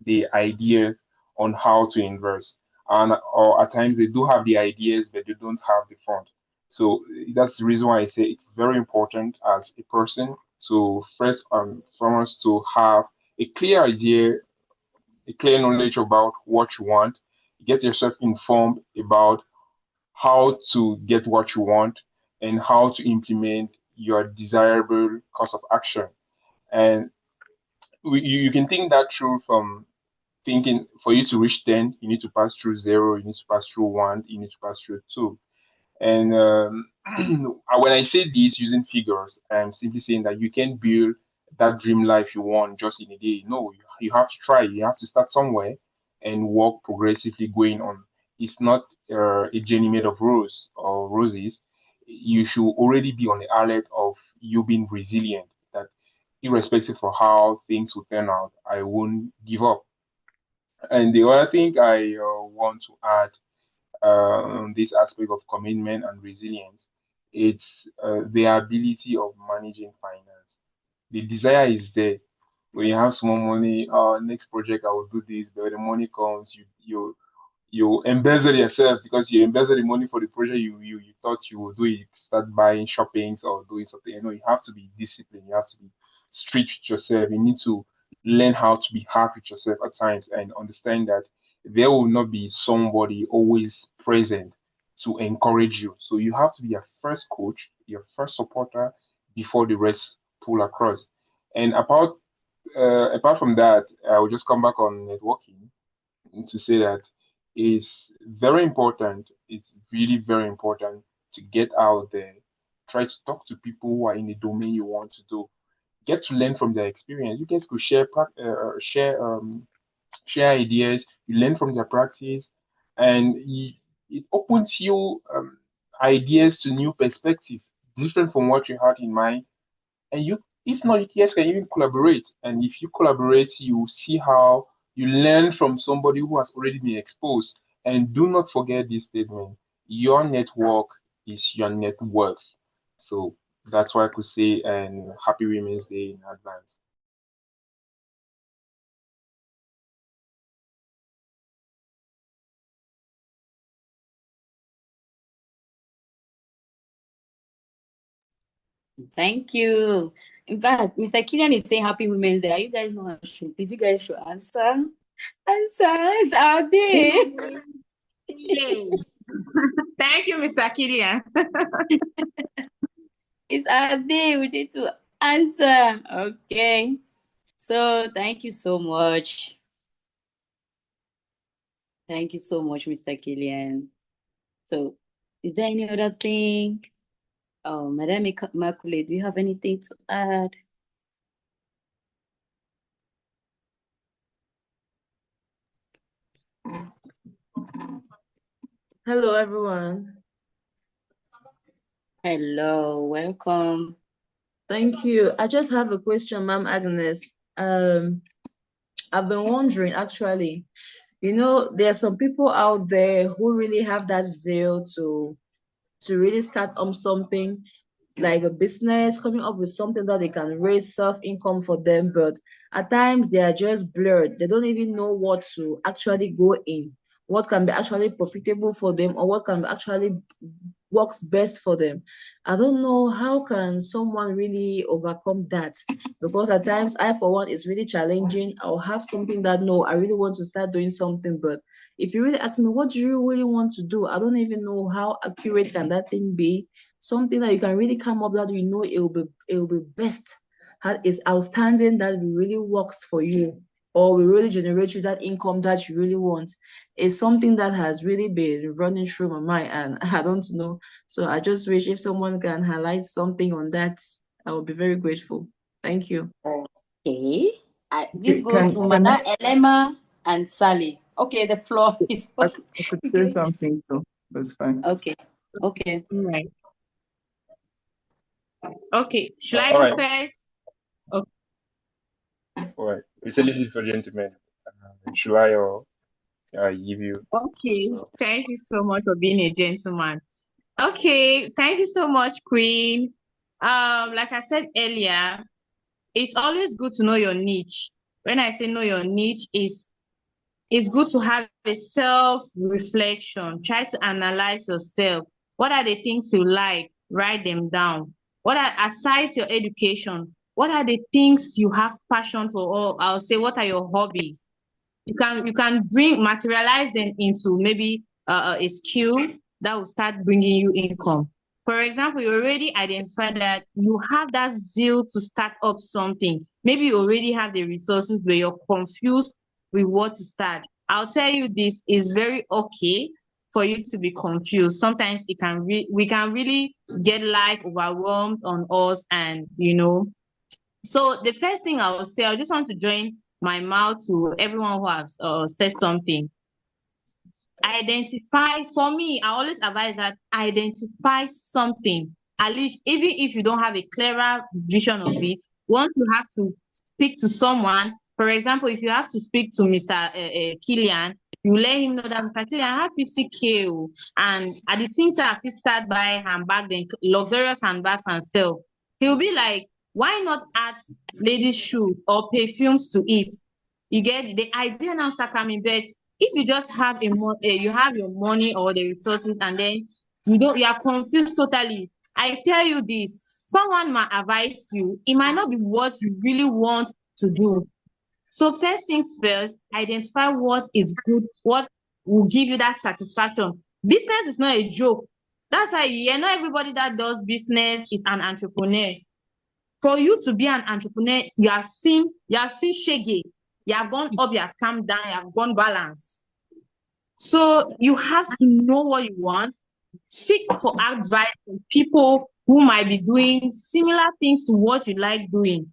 the idea on how to invest. And or at times they do have the ideas, but they don't have the fund. So that's the reason why I say it's very important as a person to first and foremost to have a clear idea, a clear knowledge about what you want, get yourself informed about how to get what you want and how to implement your desirable course of action. And you can think that through from thinking for you to reach 10, you need to pass through zero, you need to pass through one, you need to pass through two. And when I say this using figures, I'm simply saying that you can build that dream life you want just in a day. No, you have to try. You have to start somewhere and work progressively going on. It's not a journey made of roses. You should already be on the alert of you being resilient. That irrespective of how things will turn out, I won't give up. And the other thing I want to add this aspect of commitment and resilience, it's the ability of managing finance. The desire is there. When you have small money, next project I will do this, but when the money comes, you embezzle yourself because you embezzle the money for the project you thought you would do it, start buying shoppings or doing something. You know, you have to be disciplined, you have to be strict with yourself. You need to learn how to be hard with yourself at times and understand that there will not be somebody always present to encourage you. So you have to be your first coach, your first supporter before the rest pull across. And apart from that, I will just come back on networking to say that it's very important. It's really very important to get out there, try to talk to people who are in the domain you want to do. Get to learn from their experience. You guys could share ideas. You learn from their practice, and it opens you ideas to new perspective, different from what you had in mind. And you, if not, you guys can even collaborate. And if you collaborate, you see how you learn from somebody who has already been exposed. And do not forget this statement: your network is your net worth. So that's why I could say, and happy Women's Day in advance. Thank you. In fact, Mr. Killian is saying Happy Women's Day. Are you guys not answering? Please, you guys should answer. Answer. It's our day. Yay. Thank you, Mr. Killian. It's our day. We need to answer. Okay. So thank you so much. Thank you so much, Mr. Killian. So is there any other thing? Madam Immaculate, do you have anything to add? Hello, everyone. Hello, welcome. Thank you. I just have a question, Ma'am Agnes. I've been wondering, actually, there are some people out there who really have that zeal to really start something like a business, coming up with something that they can raise self-income for them, but at times they are just blurred. They don't even know what to actually go in, what can be actually profitable for them, or what can actually works best for them. I don't know how can someone really overcome that, because at times I for one is really challenging. I'll have something that no, I really want to start doing something, but if you really ask me what do you really want to do, I don't even know how accurate can that thing be. Something that you can really come up that it will be best, that is outstanding, that really works for you or will really generate you that income that you really want, is something that has really been running through my mind, and I don't know. So I just wish if someone can highlight something on that, I would be very grateful. Thank you. Okay. This Okay, goes to can Madam Elema and Sally. Okay, the floor is I, open. I could say Okay. something, so that's fine. Okay. Okay. Right. Okay. Should I All go right, first? Okay. all right. We say ladies and gentlemen. Should I or give you? Okay. Thank you so much for being a gentleman. Okay. Thank you so much, Queen. Like I said earlier, it's always good to know your niche. When I say know your niche, is it's good to have a self-reflection. Try to analyze yourself. What are the things you like? Write them down. What are, aside your education, what are the things you have passion for? Or I'll say, what are your hobbies? You can bring materialize them into maybe a skill that will start bringing you income. For example, you already identified that you have that zeal to start up something. Maybe you already have the resources, but you're confused with what to start. I'll tell you, this is very okay for you to be confused. Sometimes we can really get life overwhelmed on us, and so the first thing I will say, I just want to join my mouth to everyone who has said something. Identify, for me, I always advise that identify something. At least, even if you don't have a clearer vision of it, once you have to speak to someone, for example, if you have to speak to Mr. Killian, you let him know that Mr. Killian, I have 50K, and at the things that I start buying handbag, then luxurious handbags and sell. He'll be like, why not add ladies' shoes or perfumes to it? You get the idea now start coming, but if you just have you have your money or the resources, and then you are confused totally. I tell you this, someone might advise you, it might not be what you really want to do. So first things first, identify what is good, what will give you that satisfaction. Business is not a joke. That's why not everybody that does business is an entrepreneur. For you to be an entrepreneur, you have seen shege, you have gone up, you have come down, you have gone balance. So you have to know what you want, seek for advice from people who might be doing similar things to what you like doing.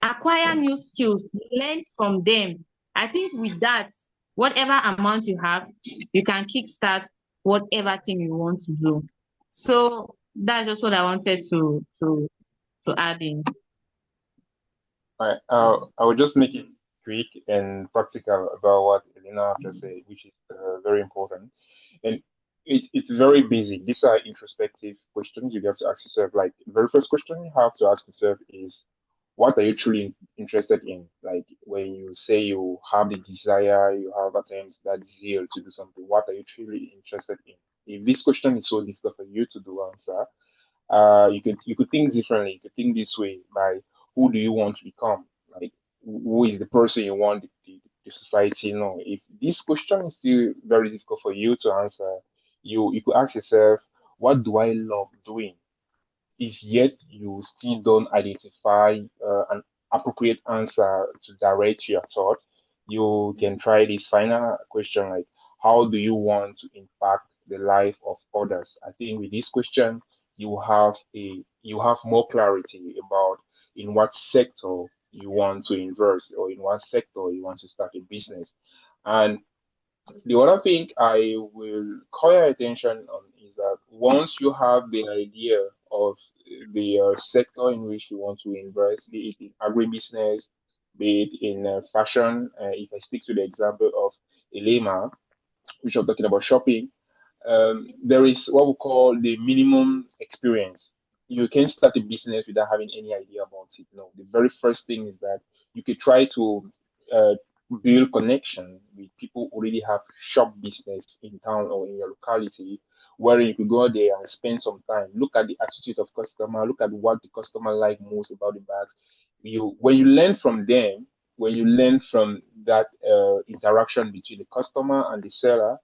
Acquire new skills, learn from them. I think with that, whatever amount you have, you can kickstart whatever thing you want to do. So that's just what I wanted to add in. All right. I will just make it quick and practical about what Elena just said, which is very important. And it's very busy. These are introspective questions you have to ask yourself. Like, the very first question you have to ask yourself is, what are you truly interested in? Like, when you say you have the desire, you have at times that zeal to do something, what are you truly interested in? If this question is so difficult for you to do answer, you could think differently. You could think this way: by who do you want to become? Like, who is the person you want the society to know? If this question is still very difficult for you to answer, you could ask yourself, what do I love doing? If yet you still don't identify an appropriate answer to direct your thought, you can try this final question, like, how do you want to impact the life of others? I think with this question, you have more clarity about in what sector you want to invest, or in what sector you want to start a business. And the other thing I will call your attention on is that once you have the idea of the sector in which you want to invest, be it in agribusiness, be it in fashion, if I stick to the example of Elema, which I'm talking about shopping, there is what we call the minimum experience. You can start a business without having any idea about it. No, the very first thing is that you could try to uh, build connection with people who already have shop business in town or in your locality, where you could go there and spend some time. Look at the attitude of customer. Look at what the customer like most about the bag. When you learn from them, when you learn from that interaction between the customer and the seller,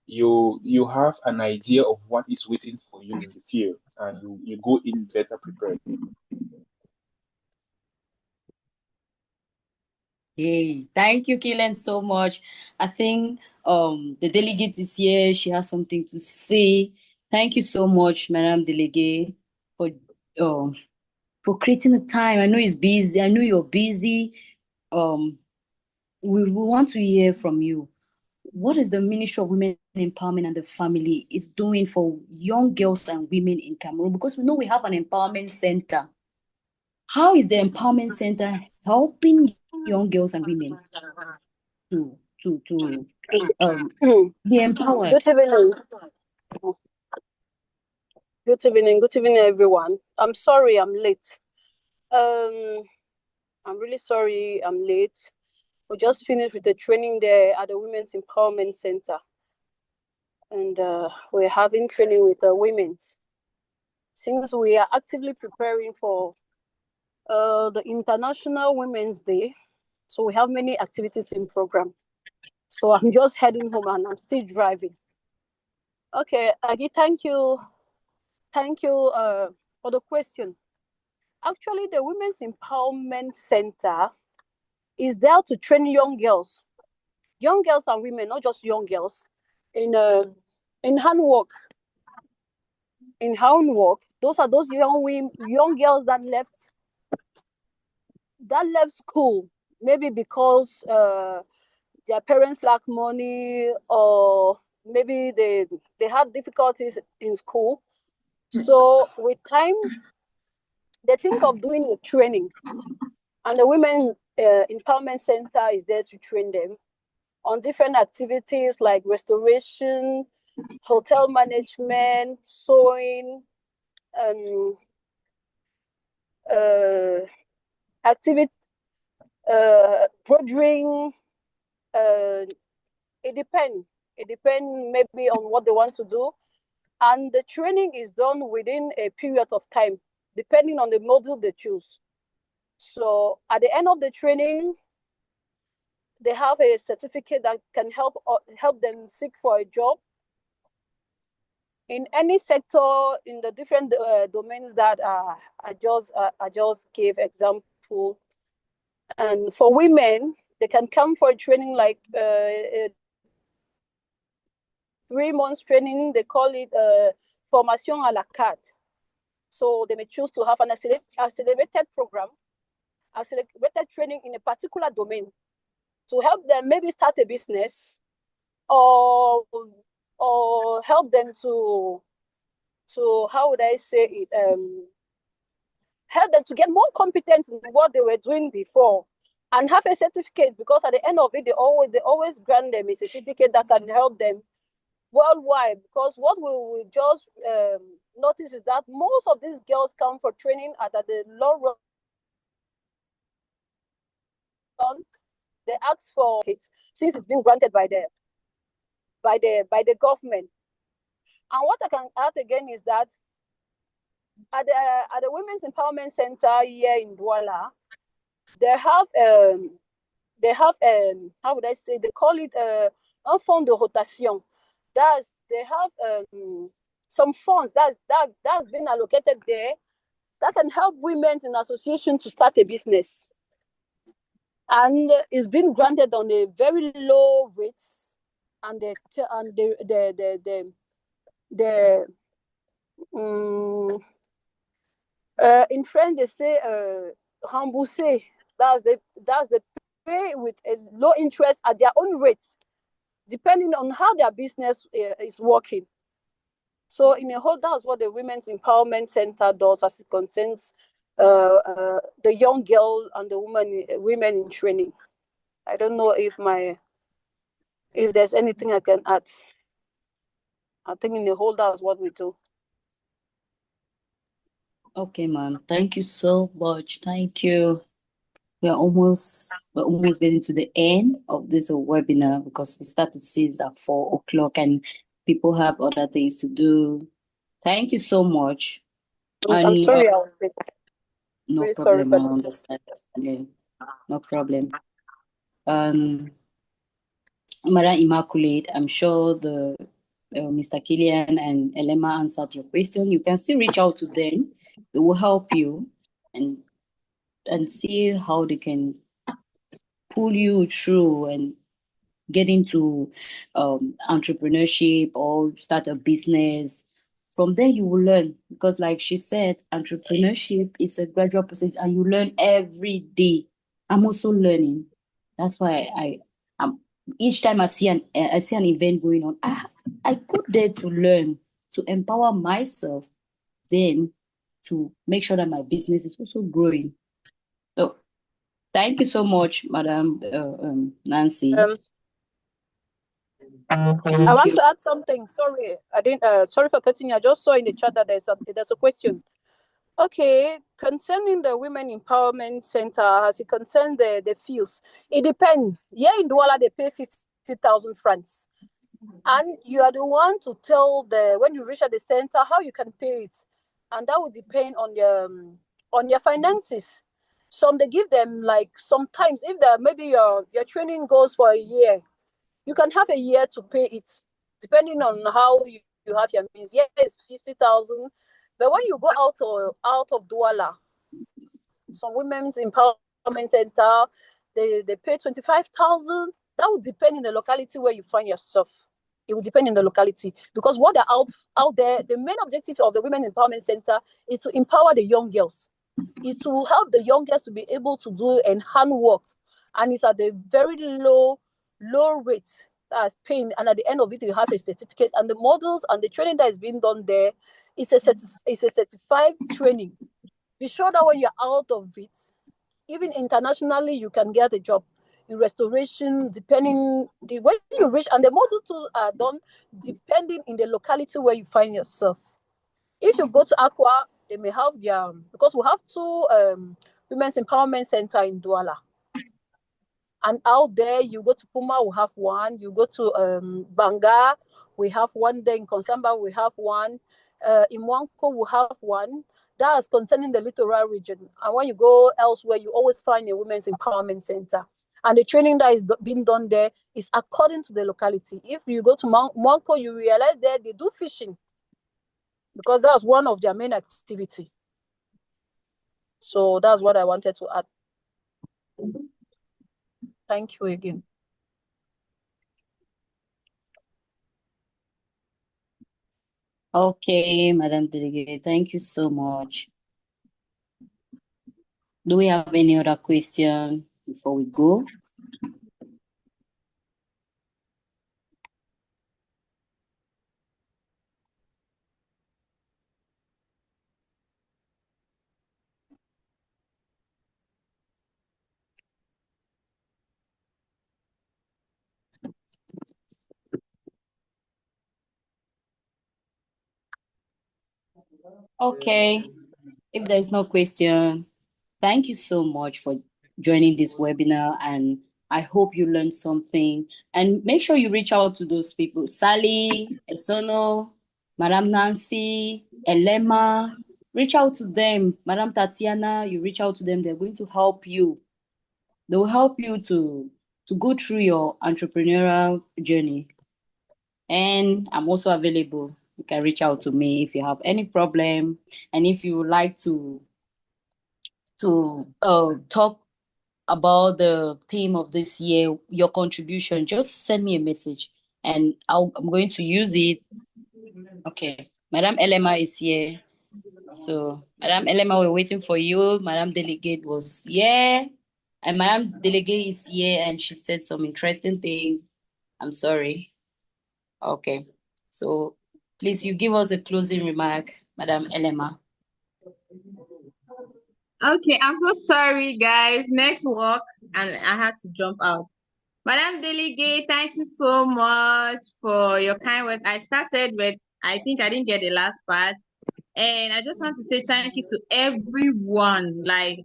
you have an idea of what is waiting for you in the field, and you go in better prepared. Hey, thank you, Killen, so much. I think the delegate is here. She has something to say. Thank you so much, Madam Delegate, um for creating the time. I know it's busy. I know you're busy. Um, we want to hear from you. What is the Ministry of Women Empowerment and the Family is doing for young girls and women in Cameroon? Because we know we have an empowerment center. How is the empowerment center helping young girls and women to um be empowered? Good evening. Good evening. Good evening, everyone. I'm sorry I'm late. I'm really sorry I'm late. We just finished with the training there at the Women's Empowerment Center. And we're having training with the women. Since we are actively preparing for the International Women's Day, so we have many activities in program. So I'm just heading home and I'm still driving. Okay, Agi, thank you. Thank you for the question. Actually, the Women's Empowerment Center is there to train young girls and women, not just young girls, in handwork. In handwork, those are those young girls that left school, maybe because their parents lack money, or maybe they had difficulties in school. So with time, they think of doing a training, and the Women Empowerment Center is there to train them on different activities like restoration, hotel management, sewing, uh, activity, brodering. It depends. It depends maybe on what they want to do. And the training is done within a period of time, depending on the module they choose. So at the end of the training, they have a certificate that can help them seek for a job in any sector in the different domains that I just gave example. And for women, they can come for a training like 3 months training. They call it formation à la carte. So they may choose to have an accelerated program, accelerated training in a particular domain to help them maybe start a business, or help them to how would I say it, help them to get more competence in what they were doing before, and have a certificate, because at the end of it, they always grant them a certificate that can help them worldwide. Because what we will just notice is that most of these girls come for training at the long run. They ask for it since it's been granted by the government. And what I can add again is that at the Women's Empowerment Center here in Douala, they have how would I say, they call it un fonds de rotation. They have some funds that's been allocated there that can help women in association to start a business, and it's been granted on a very low rates, and the in French they say remboursé. That's the pay with a low interest at their own rates, depending on how their business is working. So in a whole, that's what the Women's Empowerment Center does as it concerns the young girl and the women in training. I don't know if there's anything I can add. I think in the whole, that's what we do. Okay, ma'am. Thank you so much. Thank you. We're almost getting to the end of this webinar, because we started since at 4 o'clock and people have other things to do. Thank you so much. I'm sorry I was late. No really problem, sorry, I understand. Yeah, no problem. Madam Immaculate, I'm sure the Mr. Killian and Elema answered your question. You can still reach out to them. They will help you and see how they can pull you through and get into entrepreneurship or start a business. From there, you will learn, because like she said, entrepreneurship is a gradual process and you learn every day. I'm also learning. That's why I'm each time I see an event going on, I go there to learn, to empower myself, then to make sure that my business is also growing. So thank you so much, Madam Nancy. I Thank want you. to add something. Sorry, I didn't. Sorry for cutting you. I just saw in the chat that there's a question. Okay, concerning the Women Empowerment Center, as it concerns the fees, it depends. Here in Douala, they pay 50,000 francs. And you are the one to tell when you reach at the center how you can pay it. And that would depend on your finances. Some they give them, like, sometimes if maybe your training goes for a year, you can have a year to pay it, depending on how you have your means. Yes, 50,000. But when you go out of Douala, some women's empowerment center, they pay 25,000. That would depend in the locality where you find yourself. It will depend in the locality, because what they're out there, the main objective of the Women Empowerment Center is to empower the young girls, is to help the young girls to be able to do and handwork, and it's at a very low rate that's paying, and at the end of it you have a certificate, and the models and the training that is being done there is a certified training. Be sure that when you're out of it, even internationally, you can get a job in restoration, depending the way you reach, and the model tools are done depending in the locality where you find yourself. If you go to Aqua, they may have their, because we have two women's empowerment center in Douala. And out there, you go to Puma, we have one. You go to Banga, we have one. There in Konsamba, we have one. In Wanko, we have one. That is concerning the littoral region. And when you go elsewhere, you always find a women's empowerment center. And the training that is being done there is according to the locality. If you go to Wanko, you realize there they do fishing, because that's one of their main activity. So that's what I wanted to add. Thank you again. Okay, Madam Delegate, thank you so much. Do we have any other question before we go? Okay, if there's no question, thank you so much for joining this webinar, and I hope you learned something. And make sure you reach out to those people, Sally, Esono, Madam Nancy, Elema. Reach out to them. Madam Tatiana, you reach out to them. They're going to help you. They will help you to go through your entrepreneurial journey. And I'm also available. You can reach out to me if you have any problem, and if you would like to talk about the theme of this year, your contribution, just send me a message and I'm going to use it. Okay, Madam Elema is here. So Madam Elema, we're waiting for you. Madam Delegate was here, and Madam Delegate is here, and she said some interesting things. I'm sorry. Okay, so please, you give us a closing remark, Madam Elema. Okay, I'm so sorry, guys. Network, and I had to jump out. Madam Delegate, thank you so much for your kind words. I started with, I think I didn't get the last part. And I just want to say thank you to everyone. Like,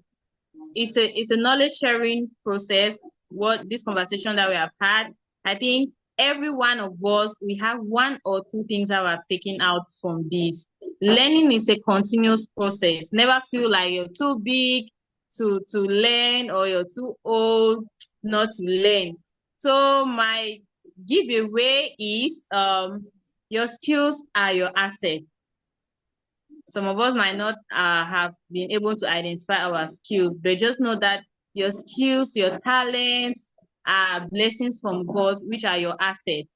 it's a knowledge sharing process, what this conversation that we have had. I think every one of us, we have one or two things that we have taken out from this. Learning is a continuous process. Never feel like you're too big to learn, or you're too old not to learn. So my giveaway is your skills are your asset. Some of us might not have been able to identify our skills, but just know that Your skills, your talents are blessings from God, which are your assets.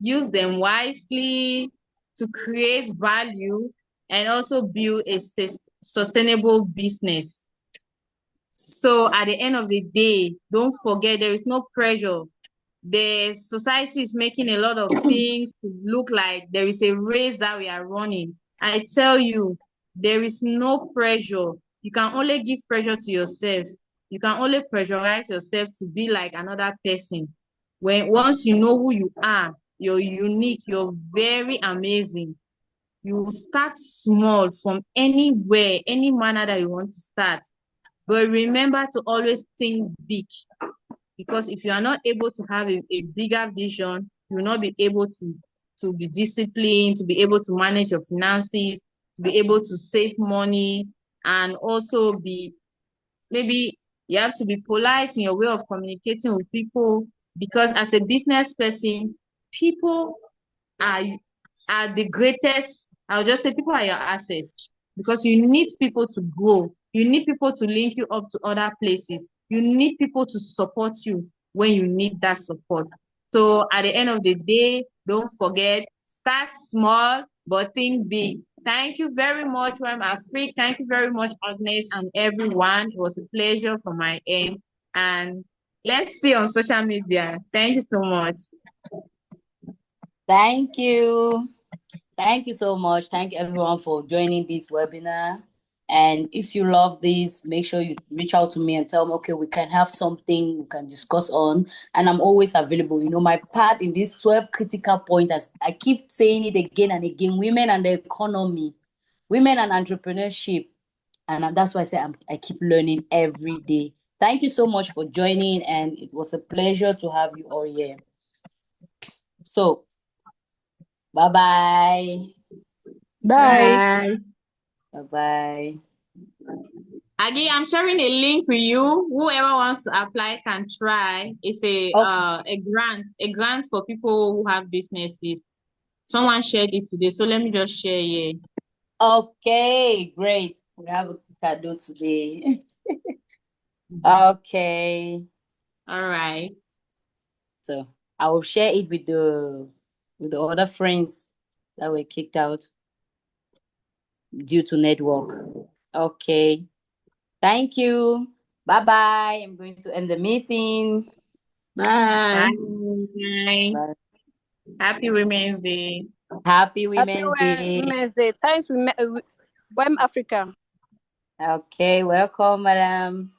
Use them wisely to create value and also build a sustainable business. So at the end of the day, don't forget there is no pressure. The society is making a lot of things to look like there is a race that we are running. I tell you, there is no pressure. You can only give pressure to yourself. You can only pressurize yourself to be like another person. Once you know who you are, you're unique, you're very amazing. You will start small from anywhere, any manner that you want to start. But remember to always think big, because if you are not able to have a bigger vision, you will not be able to be disciplined, to be able to manage your finances, to be able to save money, and also maybe you have to be polite in your way of communicating with people, because as a business person, people are the greatest. I'll just say people are your assets, because you need people to grow. You need people to link you up to other places. You need people to support you when you need that support. So at the end of the day, don't forget, start small, but think big. Thank you very much, Wem'Afrika. Thank you very much, Agnes, and everyone. It was a pleasure from my end. And let's see on social media. Thank you so much. Thank you. Thank you so much. Thank everyone for joining this webinar. And if you love this, make sure you reach out to me and tell me, okay, we can have something we can discuss on. And I'm always available. You know, my part in these 12 critical points, as I keep saying it again and again, women and the economy, women and entrepreneurship. And that's why I say I keep learning every day. Thank you so much for joining. And it was a pleasure to have you all here. So, bye-bye. Bye. Bye-bye. Again, I'm sharing a link with you. Whoever wants to apply can try. It's a grant for people who have businesses. Someone shared it today, so let me just share here. Okay, great. We have a cadeau today. Okay. All right. So I will share it with the other friends that were kicked out due to network. Okay. Thank you. Bye-bye. I'm going to end the meeting. Bye. Bye. Bye. Happy Women's Day. Happy Happy Women's Day. Women's Day. Thanks, Wem'Afrika. Okay, welcome, madam.